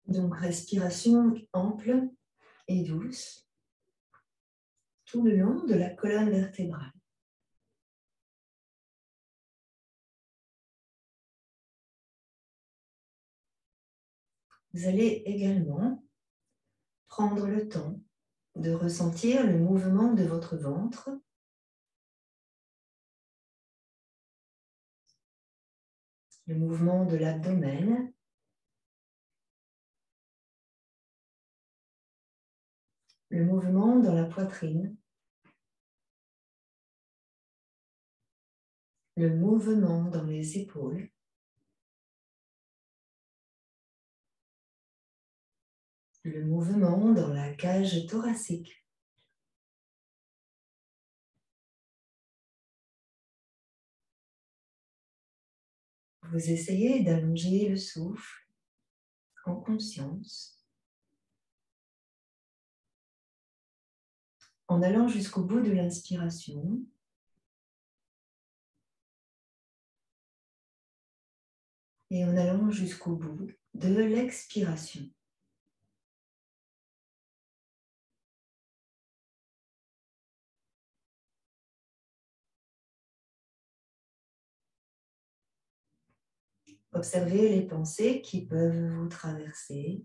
Donc, respiration ample et douce tout le long de la colonne vertébrale. Vous allez également prendre le temps de ressentir le mouvement de votre ventre, le mouvement de l'abdomen, le mouvement dans la poitrine, le mouvement dans les épaules, le mouvement dans la cage thoracique. Vous essayez d'allonger le souffle en conscience, en allant jusqu'au bout de l'inspiration et en allant jusqu'au bout de l'expiration. Observez les pensées qui peuvent vous traverser.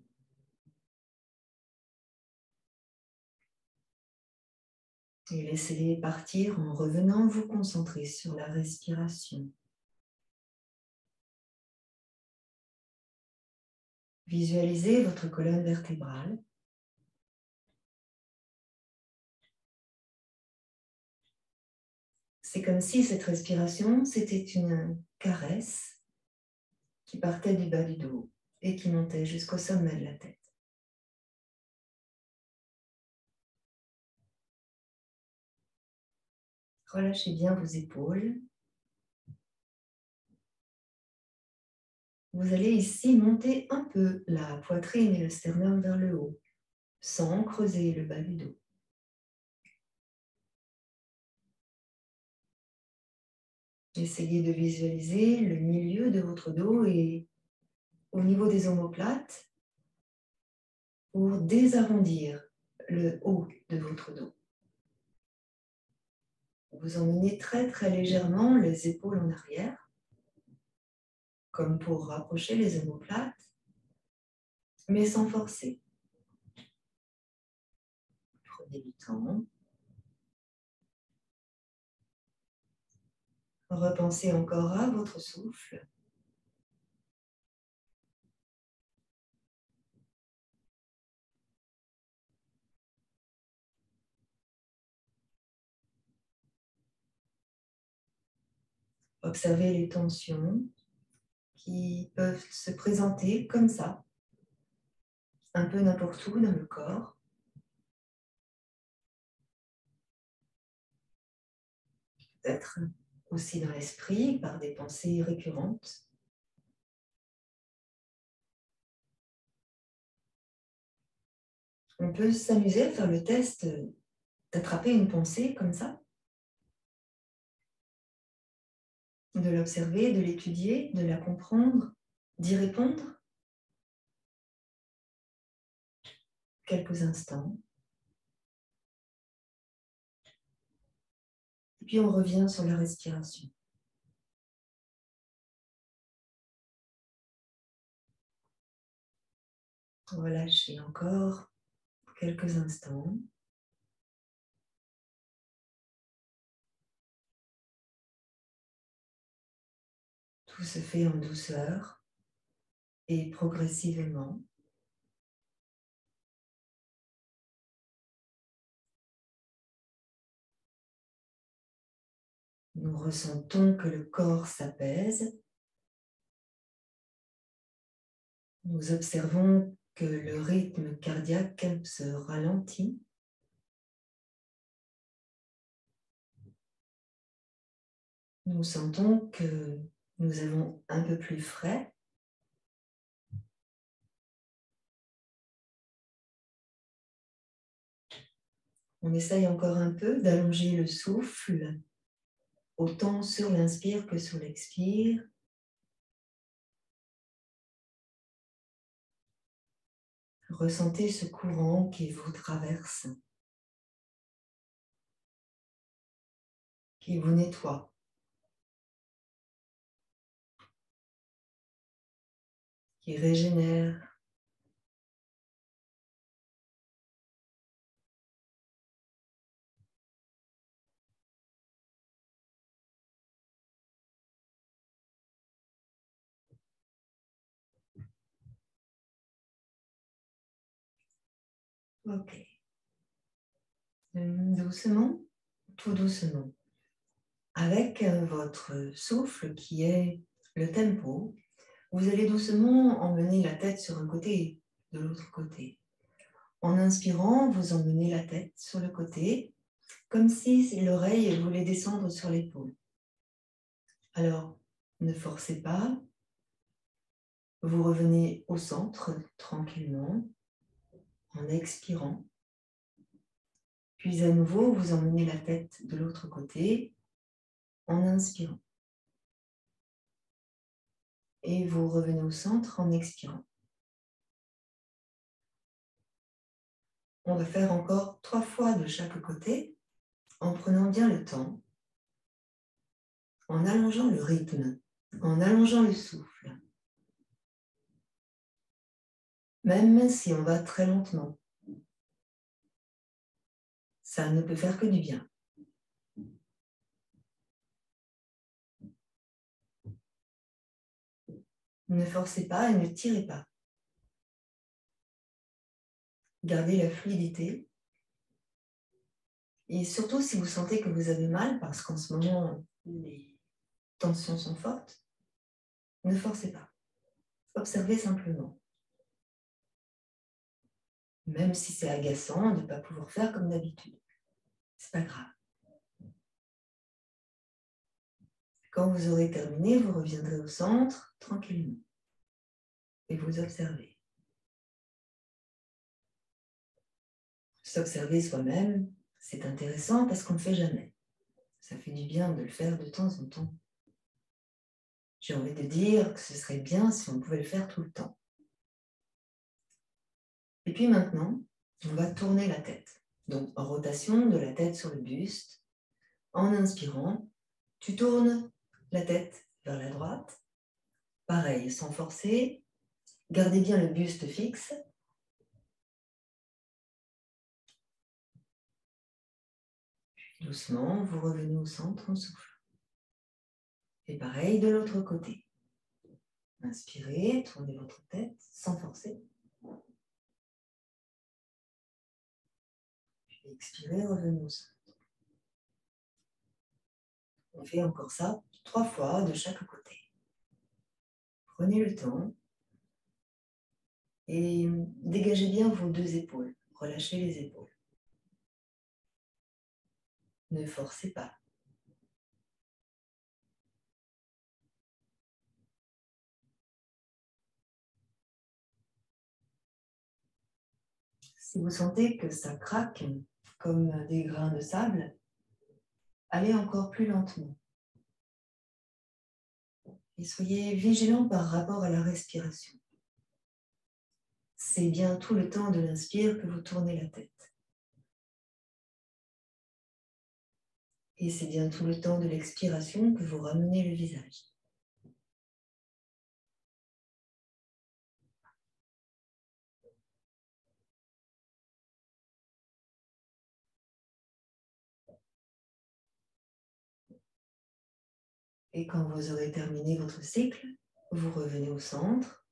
Et laissez-les partir en revenant vous concentrer sur la respiration. Visualisez votre colonne vertébrale. C'est comme si cette respiration, c'était une caresse qui partait du bas du dos et qui montait jusqu'au sommet de la tête. Relâchez bien vos épaules. Vous allez ici monter un peu la poitrine et le sternum vers le haut, sans creuser le bas du dos. Essayez de visualiser le milieu de votre dos et au niveau des omoplates pour désarrondir le haut de votre dos. Vous emmenez très légèrement les épaules en arrière, comme pour rapprocher les omoplates, mais sans forcer. Prenez du temps. Repensez encore à votre souffle. Observez les tensions qui peuvent se présenter comme ça, un peu n'importe où dans le corps. Peut-être aussi dans l'esprit par des pensées récurrentes. On peut s'amuser à faire le test d'attraper une pensée comme ça, de l'observer, de l'étudier, de la comprendre, d'y répondre. Quelques instants. Et puis on revient sur la respiration. Relâchez encore quelques instants. Tout se fait en douceur et progressivement. Nous ressentons que le corps s'apaise. Nous observons que le rythme cardiaque se ralentit. Nous sentons que nous avons un peu plus frais. On essaye encore un peu d'allonger le souffle, autant sur l'inspire que sur l'expire. Ressentez ce courant qui vous traverse, qui vous nettoie, qui régénère. Ok. Doucement, tout doucement. Avec votre souffle qui est le tempo, vous allez doucement emmener la tête sur un côté et de l'autre côté. En inspirant, vous emmenez la tête sur le côté, comme si l'oreille voulait descendre sur l'épaule. Alors, ne forcez pas. Vous revenez au centre tranquillement, en expirant. Puis à nouveau, vous emmenez la tête de l'autre côté, en inspirant. Et vous revenez au centre en expirant. On va faire encore 3 fois de chaque côté, en prenant bien le temps, en allongeant le rythme, en allongeant le souffle. Même si on va très lentement, ça ne peut faire que du bien. Ne forcez pas et ne tirez pas. Gardez la fluidité. Et surtout, si vous sentez que vous avez mal, parce qu'en ce moment, les tensions sont fortes, ne forcez pas. Observez simplement. Même si c'est agaçant de ne pas pouvoir faire comme d'habitude. C'est pas grave. Quand vous aurez terminé, vous reviendrez au centre tranquillement. Et vous observez. S'observer soi-même, c'est intéressant parce qu'on ne le fait jamais. Ça fait du bien de le faire de temps en temps. J'ai envie de dire que ce serait bien si on pouvait le faire tout le temps. Et puis maintenant, on va tourner la tête. Donc en rotation de la tête sur le buste. En inspirant, tu tournes la tête vers la droite. Pareil, sans forcer. Gardez bien le buste fixe. Doucement, vous revenez au centre en soufflant. Et pareil de l'autre côté. Inspirez, tournez votre tête sans forcer. Puis expirez, revenez au centre. On fait encore ça 3 fois de chaque côté. Prenez le temps et dégagez bien vos 2 épaules. Relâchez les épaules. Ne forcez pas. Si vous sentez que ça craque comme des grains de sable, allez encore plus lentement. Et soyez vigilant par rapport à la respiration. C'est bien tout le temps de l'inspire que vous tournez la tête. Et c'est bien tout le temps de l'expiration que vous ramenez le visage. Et quand vous aurez terminé votre cycle, vous revenez au centre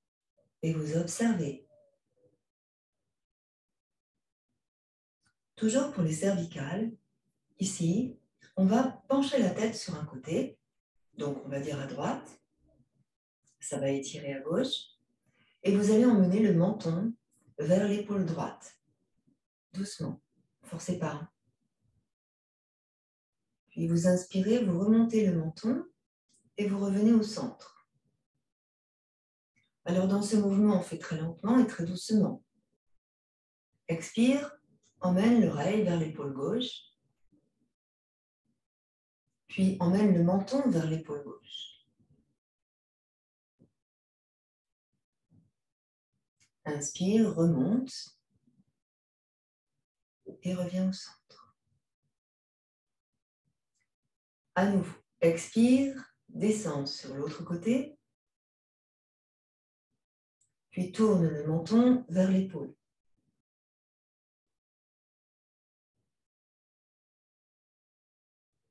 et vous observez. Toujours pour les cervicales, ici, on va pencher la tête sur un côté, donc on va dire à droite, ça va étirer à gauche, et vous allez emmener le menton vers l'épaule droite, doucement, forcez pas. Puis vous inspirez, vous remontez le menton et vous revenez au centre. Alors dans ce mouvement, on fait très lentement et très doucement. Expire, emmène l'oreille vers l'épaule gauche, puis emmène le menton vers l'épaule gauche. Inspire, remonte et reviens au centre. À nouveau, expire, descends sur l'autre côté, puis tourne le menton vers l'épaule.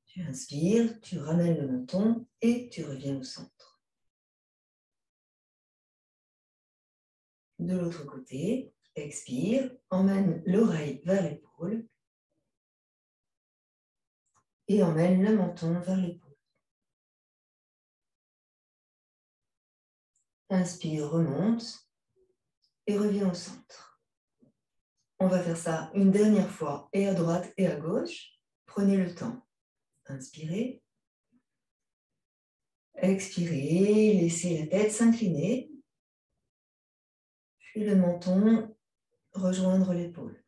Tu inspires, tu ramènes le menton et tu reviens au centre. De l'autre côté, expire, emmène l'oreille vers l'épaule et emmène le menton vers l'épaule. Inspire, remonte et reviens au centre. On va faire ça une dernière fois, et à droite et à gauche. Prenez le temps. Inspirez. Expirez, laissez la tête s'incliner. Puis le menton rejoindre l'épaule.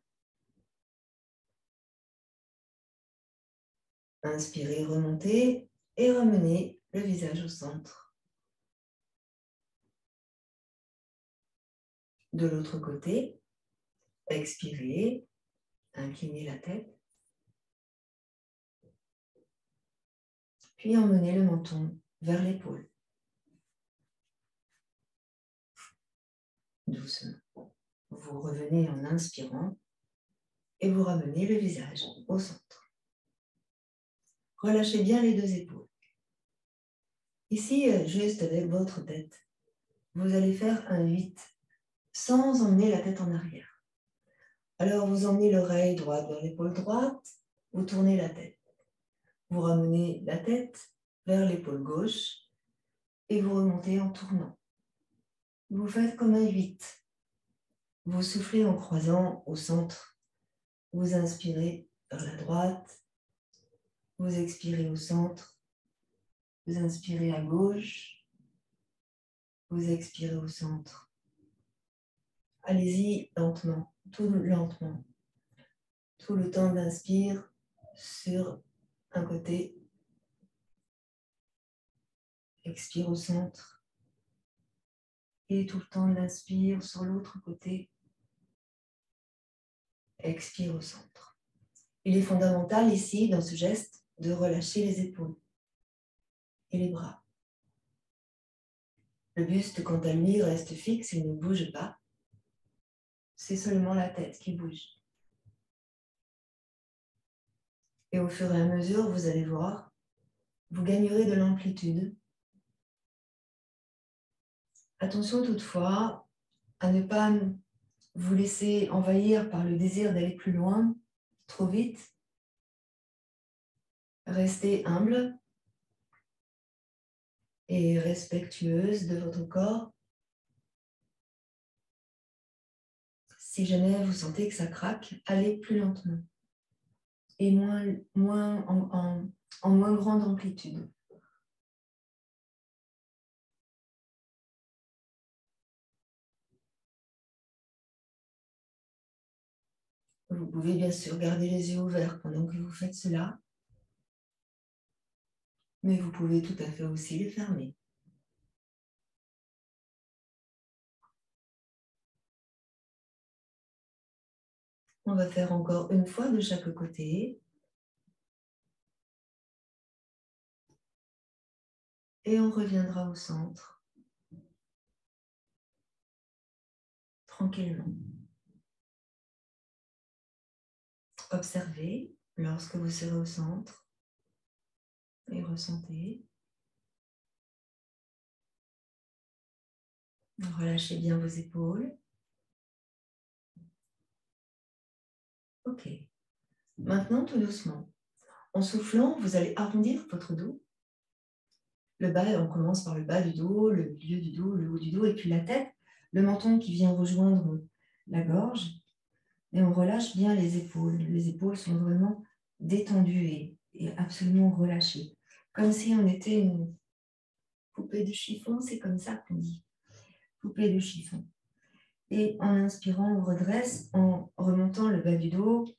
Inspirez, remontez et ramenez le visage au centre. De l'autre côté, expirez, inclinez la tête. Puis emmenez le menton vers l'épaule. Doucement. Vous revenez en inspirant et vous ramenez le visage au centre. Relâchez bien les deux épaules. Ici, juste avec votre tête, vous allez faire un 8 sans emmener la tête en arrière. Alors, vous emmenez l'oreille droite vers l'épaule droite, vous tournez la tête. Vous ramenez la tête vers l'épaule gauche et vous remontez en tournant. Vous faites comme un 8. Vous soufflez en croisant au centre. Vous inspirez vers la droite. Vous expirez au centre. Vous inspirez à gauche. Vous expirez au centre. Allez-y lentement, tout lentement. Tout le temps d'inspire sur un côté. Expire au centre. Et tout le temps d'inspire sur l'autre côté. Expire au centre. Il est fondamental ici, dans ce geste, de relâcher les épaules et les bras. Le buste, quant à lui, reste fixe, il ne bouge pas. C'est seulement la tête qui bouge. Et au fur et à mesure, vous allez voir, vous gagnerez de l'amplitude. Attention toutefois à ne pas vous laisser envahir par le désir d'aller plus loin, trop vite. Restez humble et respectueuse de votre corps. Si jamais vous sentez que ça craque, allez plus lentement et en moins grande amplitude. Vous pouvez bien sûr garder les yeux ouverts pendant que vous faites cela, mais vous pouvez tout à fait aussi les fermer. On va faire encore une fois de chaque côté. Et on reviendra au centre, tranquillement. Observez lorsque vous serez au centre et ressentez. Relâchez bien vos épaules. Ok. Maintenant, tout doucement. En soufflant, vous allez arrondir votre dos. Le bas, on commence par le bas du dos, le milieu du dos, le haut du dos, et puis la tête, le menton qui vient rejoindre la gorge. Et on relâche bien les épaules. Les épaules sont vraiment détendues et absolument relâchées. Comme si on était une poupée de chiffon, c'est comme ça qu'on dit. Poupée de chiffon. Et en inspirant, on redresse en remontant le bas du dos,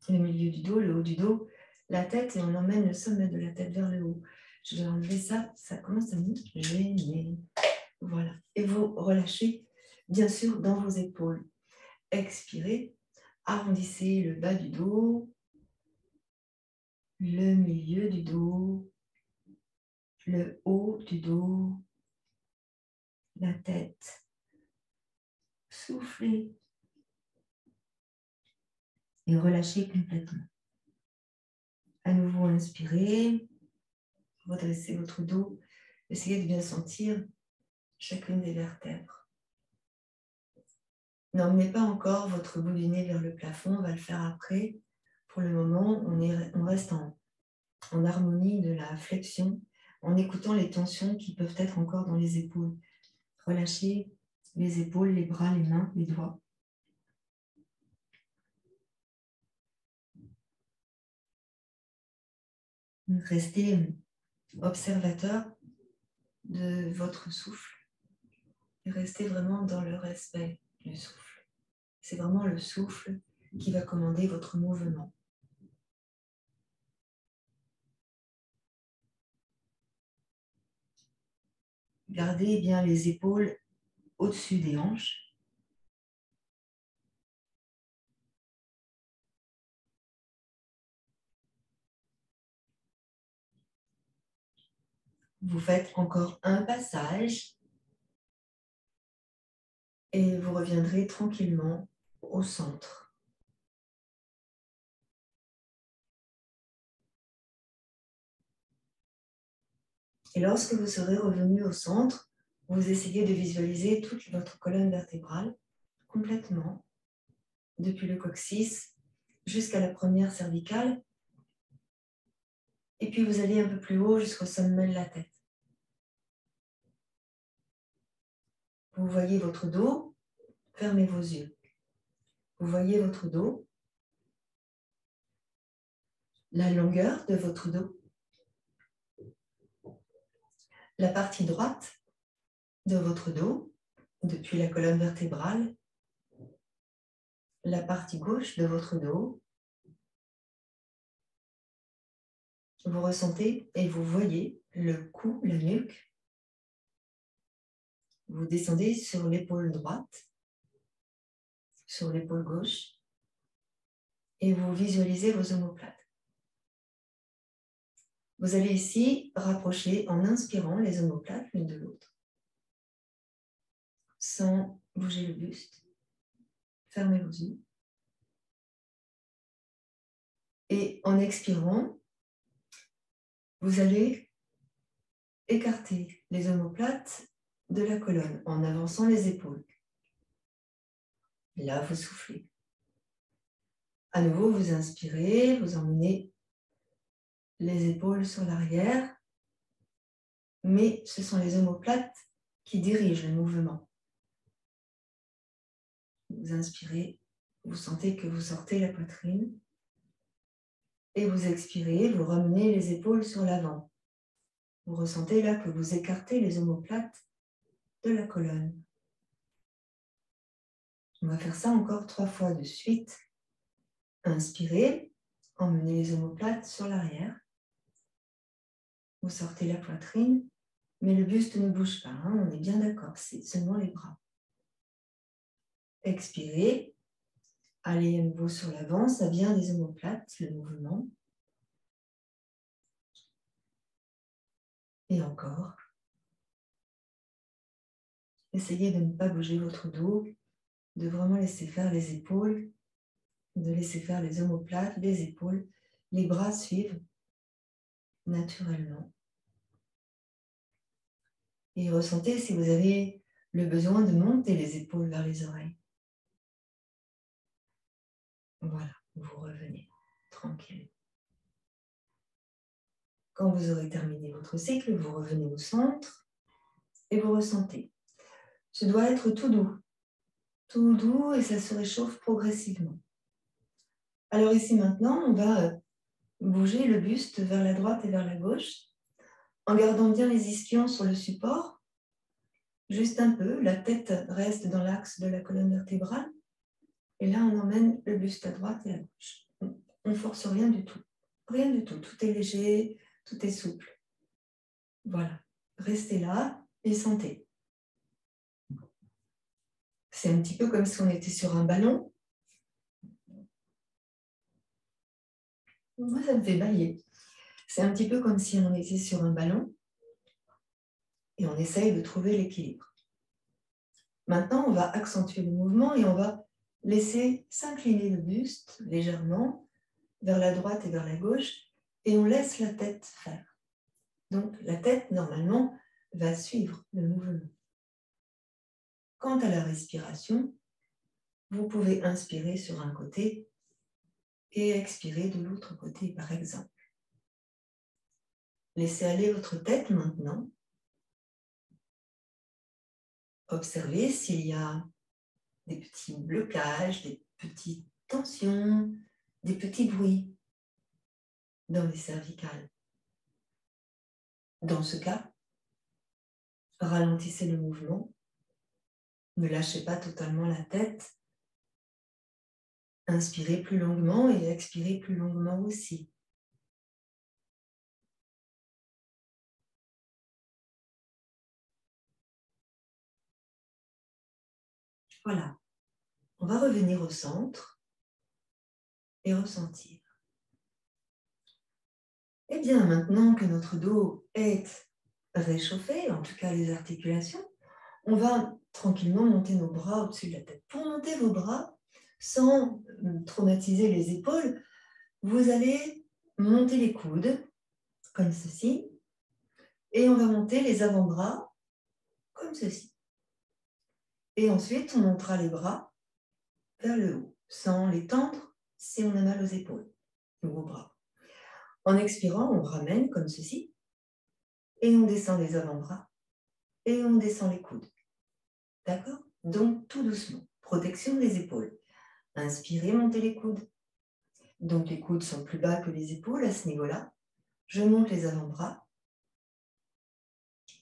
le milieu du dos, le haut du dos, la tête, et on emmène le sommet de la tête vers le haut. Je vais enlever ça, ça commence à me gêner. Voilà. Et vous relâchez bien sûr dans vos épaules. Expirez, arrondissez le bas du dos, le milieu du dos, le haut du dos, la tête. Soufflez et relâchez complètement. À nouveau, inspirez, redressez votre dos, essayez de bien sentir chacune des vertèbres. N'emmenez pas encore votre bout du nez vers le plafond, on va le faire après. Pour le moment, on reste en harmonie de la flexion, en écoutant les tensions qui peuvent être encore dans les épaules. Relâchez les épaules, les bras, les mains, les doigts. Restez observateur de votre souffle et restez vraiment dans le respect du souffle. C'est vraiment le souffle qui va commander votre mouvement. Gardez bien les épaules au-dessus des hanches. Vous faites encore un passage et vous reviendrez tranquillement au centre. Et lorsque vous serez revenu au centre, vous essayez de visualiser toute votre colonne vertébrale complètement, depuis le coccyx jusqu'à la première cervicale. Et puis vous allez un peu plus haut jusqu'au sommet de la tête. Vous voyez votre dos, fermez vos yeux. Vous voyez votre dos, la longueur de votre dos, la partie droite de votre dos, depuis la colonne vertébrale, la partie gauche de votre dos. Vous ressentez et vous voyez le cou, la nuque. Vous descendez sur l'épaule droite, sur l'épaule gauche, et vous visualisez vos omoplates. Vous allez ici rapprocher en inspirant les omoplates l'une de l'autre, sans bouger le buste. Fermez vos yeux. Et en expirant, vous allez écarter les omoplates de la colonne en avançant les épaules. Là, vous soufflez. À nouveau, vous inspirez, vous emmenez les épaules sur l'arrière, mais ce sont les omoplates qui dirigent le mouvement. Vous inspirez, vous sentez que vous sortez la poitrine, et vous expirez, vous ramenez les épaules sur l'avant. Vous ressentez là que vous écartez les omoplates de la colonne. On va faire ça encore 3 fois de suite. Inspirez, emmenez les omoplates sur l'arrière. Vous sortez la poitrine, mais le buste ne bouge pas, hein, on est bien d'accord, c'est seulement les bras. Expirez, allez à nouveau sur l'avant, ça vient des omoplates, le mouvement. Et encore. Essayez de ne pas bouger votre dos, de vraiment laisser faire les épaules, de laisser faire les omoplates, les épaules. Les bras suivent naturellement. Et ressentez si vous avez le besoin de monter les épaules vers les oreilles. Voilà, vous revenez tranquille. Quand vous aurez terminé votre cycle, vous revenez au centre et vous ressentez. Ce doit être tout doux et ça se réchauffe progressivement. Alors ici maintenant, on va bouger le buste vers la droite et vers la gauche en gardant bien les ischions sur le support, juste un peu, la tête reste dans l'axe de la colonne vertébrale et là on emmène le buste à droite et à gauche. On ne force rien du tout, tout est léger, tout est souple. Voilà, restez là et sentez. C'est un petit peu comme si on était sur un ballon. Moi, ça me fait bailler. C'est un petit peu comme si on était sur un ballon et on essaye de trouver l'équilibre. Maintenant, on va accentuer le mouvement et on va laisser s'incliner le buste légèrement vers la droite et vers la gauche et on laisse la tête faire. Donc, la tête, normalement, va suivre le mouvement. Quant à la respiration, vous pouvez inspirer sur un côté et expirer de l'autre côté, par exemple. Laissez aller votre tête maintenant. Observez s'il y a des petits blocages, des petites tensions, des petits bruits dans les cervicales. Dans ce cas, ralentissez le mouvement. Ne lâchez pas totalement la tête. Inspirez plus longuement et expirez plus longuement aussi. Voilà. On va revenir au centre et ressentir. Eh bien, maintenant que notre dos est réchauffé, en tout cas les articulations, on va tranquillement monter nos bras au-dessus de la tête. Pour monter vos bras, sans traumatiser les épaules, vous allez monter les coudes, comme ceci, et on va monter les avant-bras, comme ceci. Et ensuite, on montera les bras vers le haut, sans les tendre si on a mal aux épaules ou aux bras. En expirant, on ramène comme ceci, et on descend les avant-bras, et on descend les coudes. D'accord? Donc, tout doucement. Protection des épaules. Inspirez, montez les coudes. Donc, les coudes sont plus bas que les épaules à ce niveau-là. Je monte les avant-bras,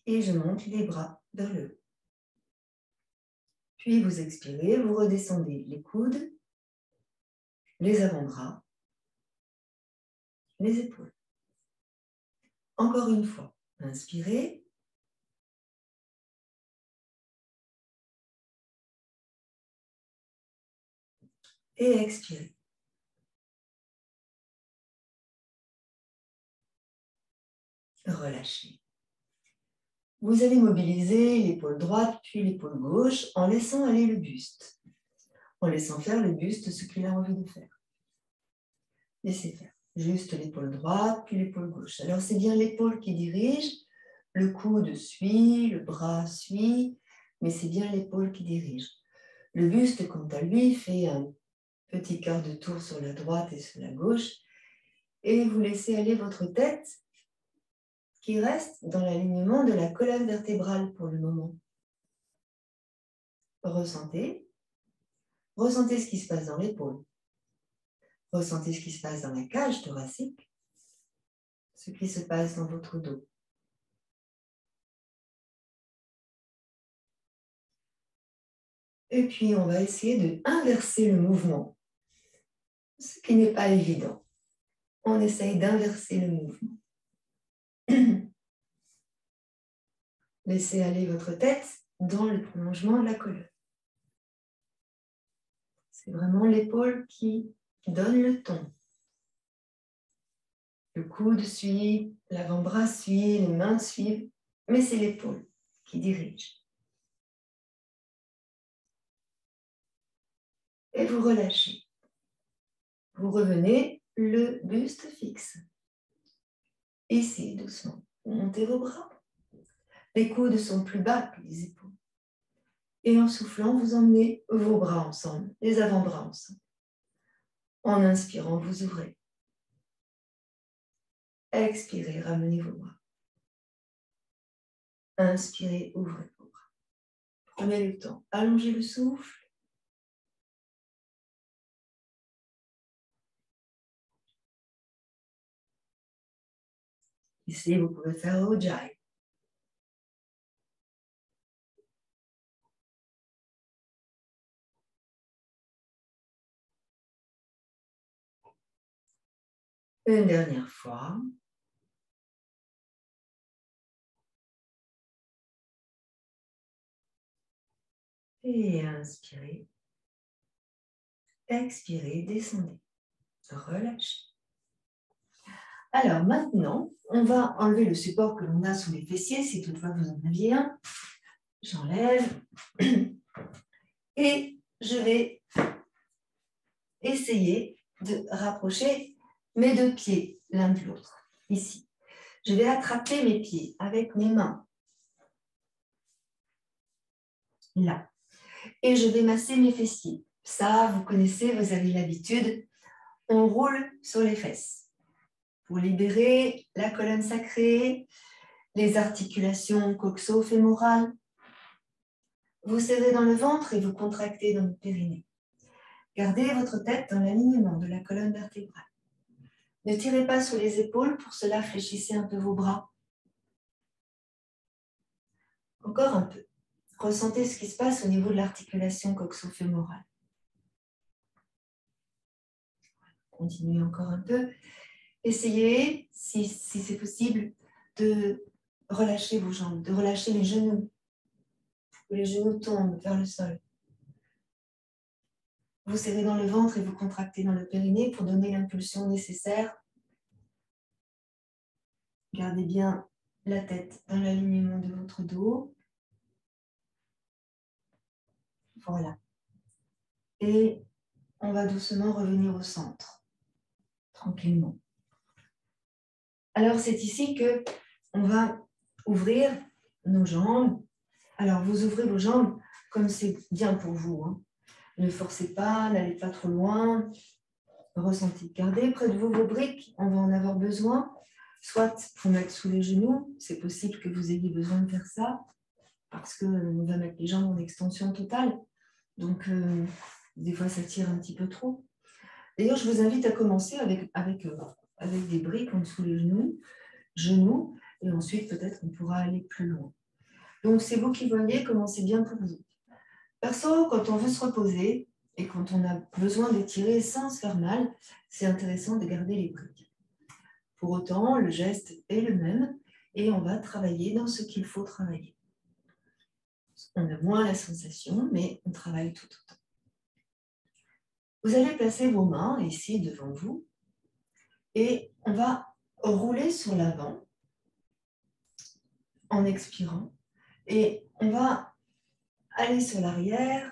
et je monte les bras vers le haut. Puis, vous expirez, vous redescendez les coudes, les avant-bras, les épaules. Encore une fois, inspirez. Et expirez. Relâchez. Vous allez mobiliser l'épaule droite puis l'épaule gauche en laissant aller le buste. En laissant faire le buste ce qu'il a envie de faire. Laissez faire. Juste l'épaule droite puis l'épaule gauche. Alors c'est bien l'épaule qui dirige, le coude suit, le bras suit, mais c'est bien l'épaule qui dirige. Le buste, quant à lui, fait un petit quart de tour sur la droite et sur la gauche et vous laissez aller votre tête qui reste dans l'alignement de la colonne vertébrale pour le moment. Ressentez. Ressentez ce qui se passe dans l'épaule. Ressentez ce qui se passe dans la cage thoracique, ce qui se passe dans votre dos. Et puis, on va essayer de inverser le mouvement, ce qui n'est pas évident. On essaye d'inverser le mouvement. Laissez aller votre tête dans le prolongement de la colonne. C'est vraiment l'épaule qui donne le ton. Le coude suit, l'avant-bras suit, les mains suivent, mais c'est l'épaule qui dirige. Et vous relâchez. Vous revenez le buste fixe. Ici, doucement, vous montez vos bras. Les coudes sont plus bas que les épaules. Et en soufflant, vous emmenez vos bras ensemble, les avant-bras ensemble. En inspirant, vous ouvrez. Expirez, ramenez vos bras. Inspirez, ouvrez vos bras. Prenez le temps, allongez le souffle. Ici, vous pouvez faire Ujjayi. Une dernière fois. Et inspirez. Expirez, descendez. Relâchez. Alors maintenant, on va enlever le support que l'on a sous les fessiers, si toutefois vous en aviez un. J'enlève. Et je vais essayer de rapprocher mes deux pieds l'un de l'autre, ici. Je vais attraper mes pieds avec mes mains, là. Et je vais masser mes fessiers. Ça, vous connaissez, vous avez l'habitude. On roule sur les fesses pour libérer la colonne sacrée, les articulations coxo-fémorales. Vous serrez dans le ventre et vous contractez dans le périnée. Gardez votre tête dans l'alignement de la colonne vertébrale. Ne tirez pas sous les épaules, pour cela fléchissez un peu vos bras. Encore un peu. Ressentez ce qui se passe au niveau de l'articulation coxo-fémorale. Continuez encore un peu. Essayez, si c'est possible, de relâcher vos jambes, de relâcher les genoux. Que les genoux tombent vers le sol. Vous serrez dans le ventre et vous contractez dans le périnée pour donner l'impulsion nécessaire. Gardez bien la tête dans l'alignement de votre dos. Voilà. Et on va doucement revenir au centre, tranquillement. Alors, c'est ici que on va ouvrir nos jambes. Alors, vous ouvrez vos jambes comme c'est bien pour vous. Hein. Ne forcez pas, n'allez pas trop loin. Ressentez, gardez près de vous vos briques, on va en avoir besoin. Soit pour mettre sous les genoux, c'est possible que vous ayez besoin de faire ça, parce qu'on va mettre les jambes en extension totale. Donc, des fois, ça tire un petit peu trop. D'ailleurs, je vous invite à commencer avec des briques en dessous les genoux, et ensuite, peut-être, on pourra aller plus loin. Donc, c'est vous qui voyez, commencez bien pour vous. Perso, quand on veut se reposer et quand on a besoin d'étirer sans se faire mal, c'est intéressant de garder les briques. Pour autant, le geste est le même et on va travailler dans ce qu'il faut travailler. On a moins la sensation, mais on travaille tout autant. Vous allez placer vos mains ici devant vous et on va rouler sur l'avant en expirant et on va aller sur l'arrière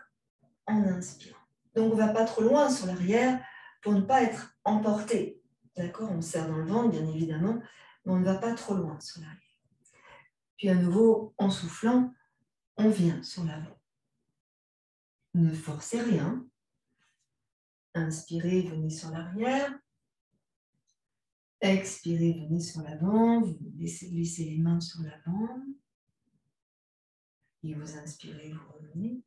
en inspirant. Donc, on ne va pas trop loin sur l'arrière pour ne pas être emporté. D'accord? On serre dans le ventre, bien évidemment, mais on ne va pas trop loin sur l'arrière. Puis, à nouveau, en soufflant, on vient sur l'avant. Ne forcez rien. Inspirez, venez sur l'arrière. Expirez, venez sur l'avant. Vous laissez les mains sur l'avant. Et vous inspirez, vous revenez.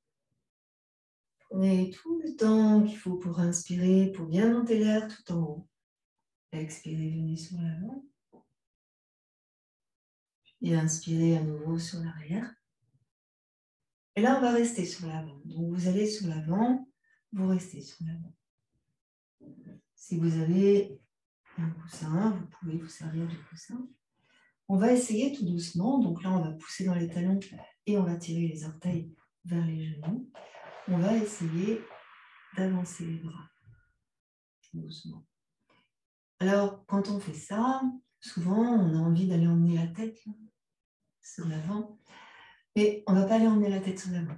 Prenez tout le temps qu'il faut pour inspirer, pour bien monter l'air tout en haut. Expirez, venez sur l'avant. Et inspirez à nouveau sur l'arrière. Et là, on va rester sur l'avant. Donc, vous allez sur l'avant, vous restez sur l'avant. Si vous avez un coussin, vous pouvez vous servir du coussin. On va essayer tout doucement. Donc là, on va pousser dans les talons et on va tirer les orteils vers les genoux. On va essayer d'avancer les bras doucement. Alors, quand on fait ça, souvent, on a envie d'aller emmener la tête là, sur l'avant. Mais on ne va pas aller emmener la tête sur l'avant.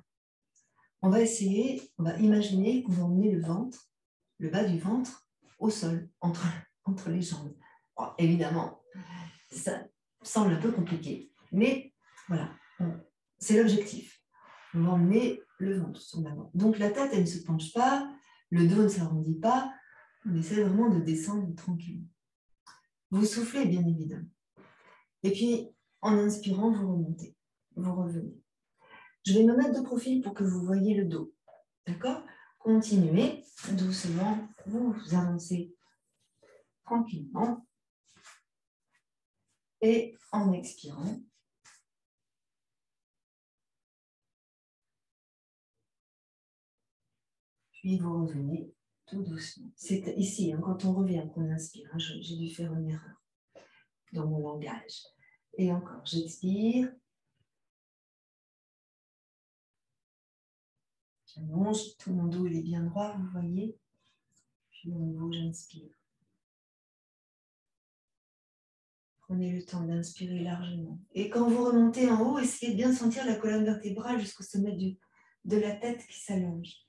On va essayer, on va imaginer qu'on va emmener le ventre, le bas du ventre, au sol, entre les jambes. Bon, évidemment, ça semble un peu compliqué, mais voilà, c'est l'objectif. On va emmener le ventre sur l'avant. Donc la tête, elle ne se penche pas, le dos ne s'arrondit pas, on essaie vraiment de descendre tranquillement. Vous soufflez, bien évidemment. Et puis, en inspirant, vous remontez, vous revenez. Je vais me mettre de profil pour que vous voyez le dos. D'accord? Continuez doucement, vous avancez tranquillement. Et en expirant, puis vous revenez tout doucement. C'est ici, hein, quand on revient, qu'on inspire. Hein, j'ai dû faire une erreur dans mon langage. Et encore, j'expire. J'allonge, tout mon dos il est bien droit, vous voyez. Puis de nouveau, j'inspire. Prenez le temps d'inspirer largement. Et quand vous remontez en haut, essayez de bien sentir la colonne vertébrale jusqu'au sommet de la tête qui s'allonge.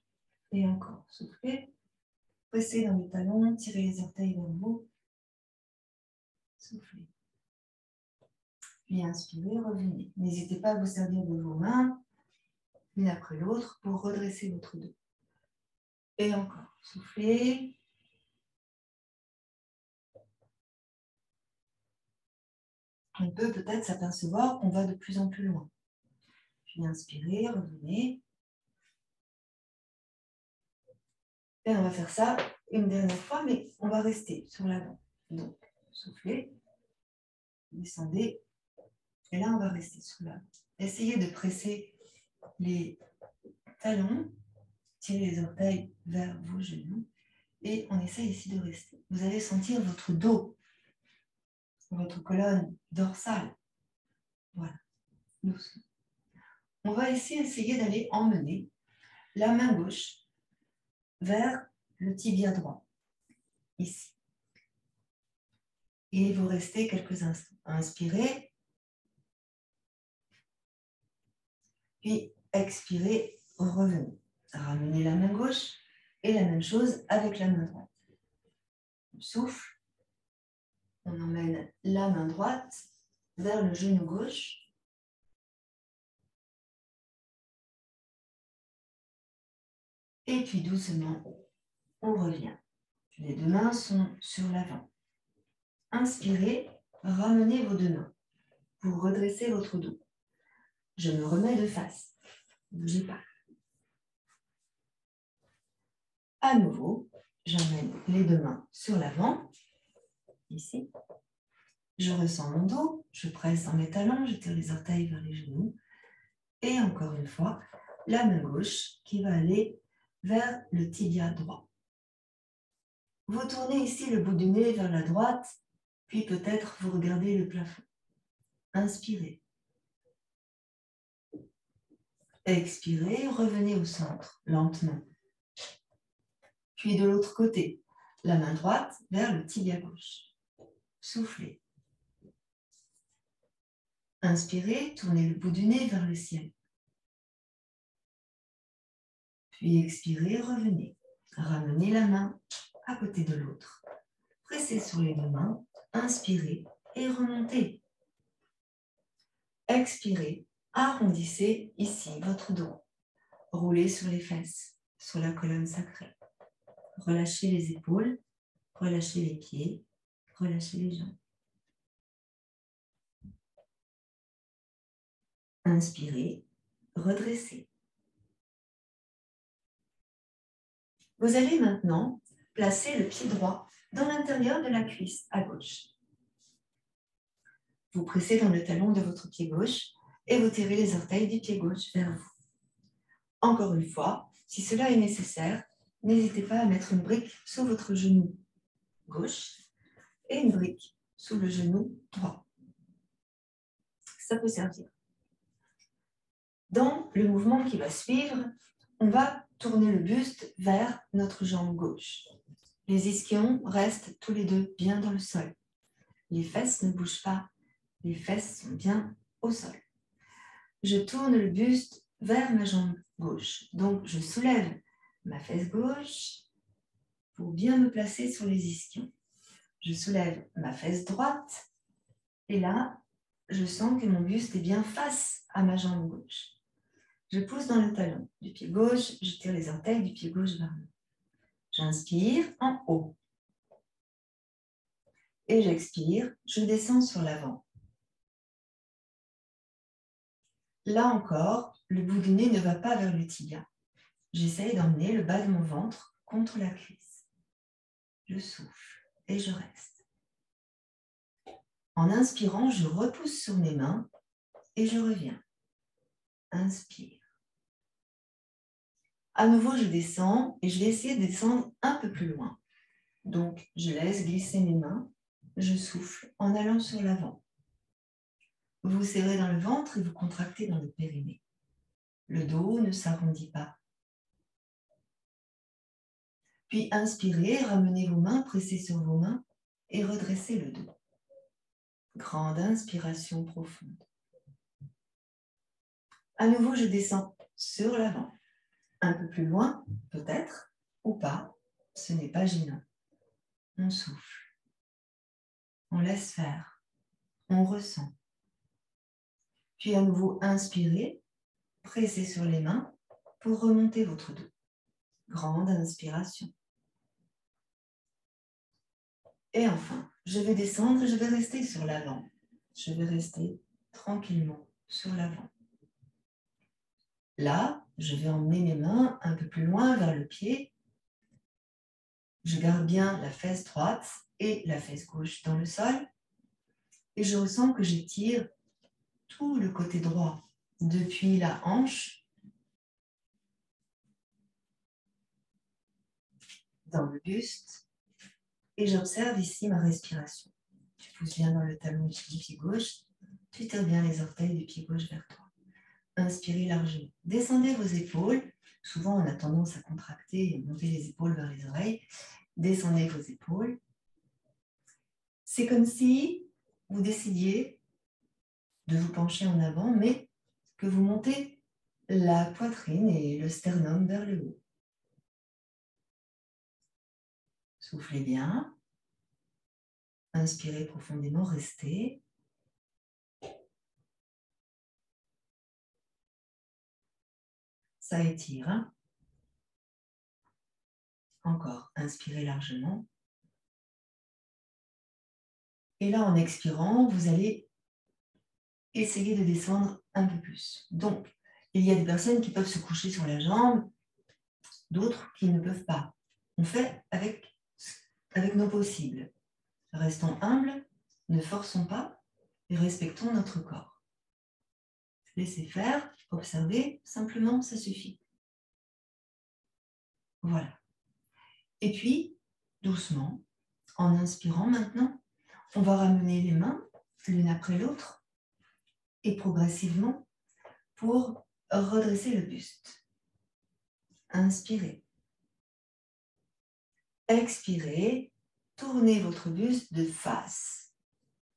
Et encore, soufflez. Pressez dans les talons, tirez les orteils vers vous. Soufflez. Puis inspirez, revenez. N'hésitez pas à vous servir de vos mains, l'une après l'autre, pour redresser votre dos. Et encore, soufflez. On peut peut-être s'apercevoir qu'on va de plus en plus loin. Puis inspirez, revenez. Et on va faire ça une dernière fois, mais on va rester sur l'avant. Donc, soufflez, descendez, et là, on va rester sur l'avant. Essayez de presser les talons, tirez les orteils vers vos genoux, et on essaye ici de rester. Vous allez sentir votre dos, votre colonne dorsale. Voilà, doucement. On va ici essayer d'aller emmener la main gauche vers le tibia droit, ici. Et vous restez quelques instants. Inspirez, puis expirez, revenez. Ramenez la main gauche et la même chose avec la main droite. On souffle, on emmène la main droite vers le genou gauche. Et puis doucement, on revient. Les deux mains sont sur l'avant. Inspirez, ramenez vos deux mains pour redresser votre dos. Je me remets de face. Ne bougez pas. À nouveau, j'emmène les deux mains sur l'avant, ici. Je ressens mon dos, je presse dans mes talons, je tire les orteils vers les genoux. Et encore une fois, la main gauche qui va aller vers le tibia droit. Vous tournez ici le bout du nez vers la droite, puis peut-être vous regardez le plafond. Inspirez. Expirez, revenez au centre, lentement. Puis de l'autre côté, la main droite vers le tibia gauche. Soufflez. Inspirez, tournez le bout du nez vers le ciel. Puis expirez, revenez. Ramenez la main à côté de l'autre. Pressez sur les deux mains, inspirez et remontez. Expirez, arrondissez ici votre dos. Roulez sur les fesses, sur la colonne sacrée. Relâchez les épaules, relâchez les pieds, relâchez les jambes. Inspirez, redressez. Vous allez maintenant placer le pied droit dans l'intérieur de la cuisse à gauche. Vous pressez dans le talon de votre pied gauche et vous tirez les orteils du pied gauche vers vous. Encore une fois, si cela est nécessaire, n'hésitez pas à mettre une brique sous votre genou gauche et une brique sous le genou droit. Ça peut servir. Dans le mouvement qui va suivre, on va tourner le buste vers notre jambe gauche. Les ischions restent tous les deux bien dans le sol. Les fesses ne bougent pas. Les fesses sont bien au sol. Je tourne le buste vers ma jambe gauche. Donc, je soulève ma fesse gauche pour bien me placer sur les ischions. Je soulève ma fesse droite et là, je sens que mon buste est bien face à ma jambe gauche. Je pousse dans le talon du pied gauche, je tire les orteils du pied gauche vers moi. J'inspire en haut. Et j'expire, je descends sur l'avant. Là encore, le bout du nez ne va pas vers le tibia. J'essaye d'emmener le bas de mon ventre contre la cuisse. Je souffle et je reste. En inspirant, je repousse sur mes mains et je reviens. Inspire. À nouveau, je descends et je vais essayer de descendre un peu plus loin. Donc, je laisse glisser mes mains, je souffle en allant sur l'avant. Vous serrez dans le ventre et vous contractez dans le périnée. Le dos ne s'arrondit pas. Puis inspirez, ramenez vos mains, pressez sur vos mains et redressez le dos. Grande inspiration profonde. À nouveau, je descends sur l'avant. Un peu plus loin, peut-être, ou pas, ce n'est pas gênant. On souffle. On laisse faire. On ressent. Puis à nouveau, inspirez, pressez sur les mains pour remonter votre dos. Grande inspiration. Et enfin, je vais descendre, je vais rester sur l'avant. Je vais rester tranquillement sur l'avant. Là, je vais emmener mes mains un peu plus loin vers le pied. Je garde bien la fesse droite et la fesse gauche dans le sol. Et je ressens que j'étire tout le côté droit, depuis la hanche, dans le buste. Et j'observe ici ma respiration. Tu pousses bien dans le talon du pied gauche. Tu tires bien les orteils du pied gauche vers toi. Inspirez largement. Descendez vos épaules. Souvent, on a tendance à contracter et monter les épaules vers les oreilles. Descendez vos épaules. C'est comme si vous décidiez de vous pencher en avant, mais que vous montez la poitrine et le sternum vers le haut. Soufflez bien. Inspirez profondément, restez. Ça étire. Hein? Encore, inspirez largement. Et là, en expirant, vous allez essayer de descendre un peu plus. Donc, il y a des personnes qui peuvent se coucher sur la jambe, d'autres qui ne peuvent pas. On fait avec nos possibles. Restons humbles, ne forçons pas et respectons notre corps. Laissez faire, observez, simplement, ça suffit. Voilà. Et puis, doucement, en inspirant maintenant, on va ramener les mains l'une après l'autre et progressivement pour redresser le buste. Inspirez. Expirez. Tournez votre buste de face.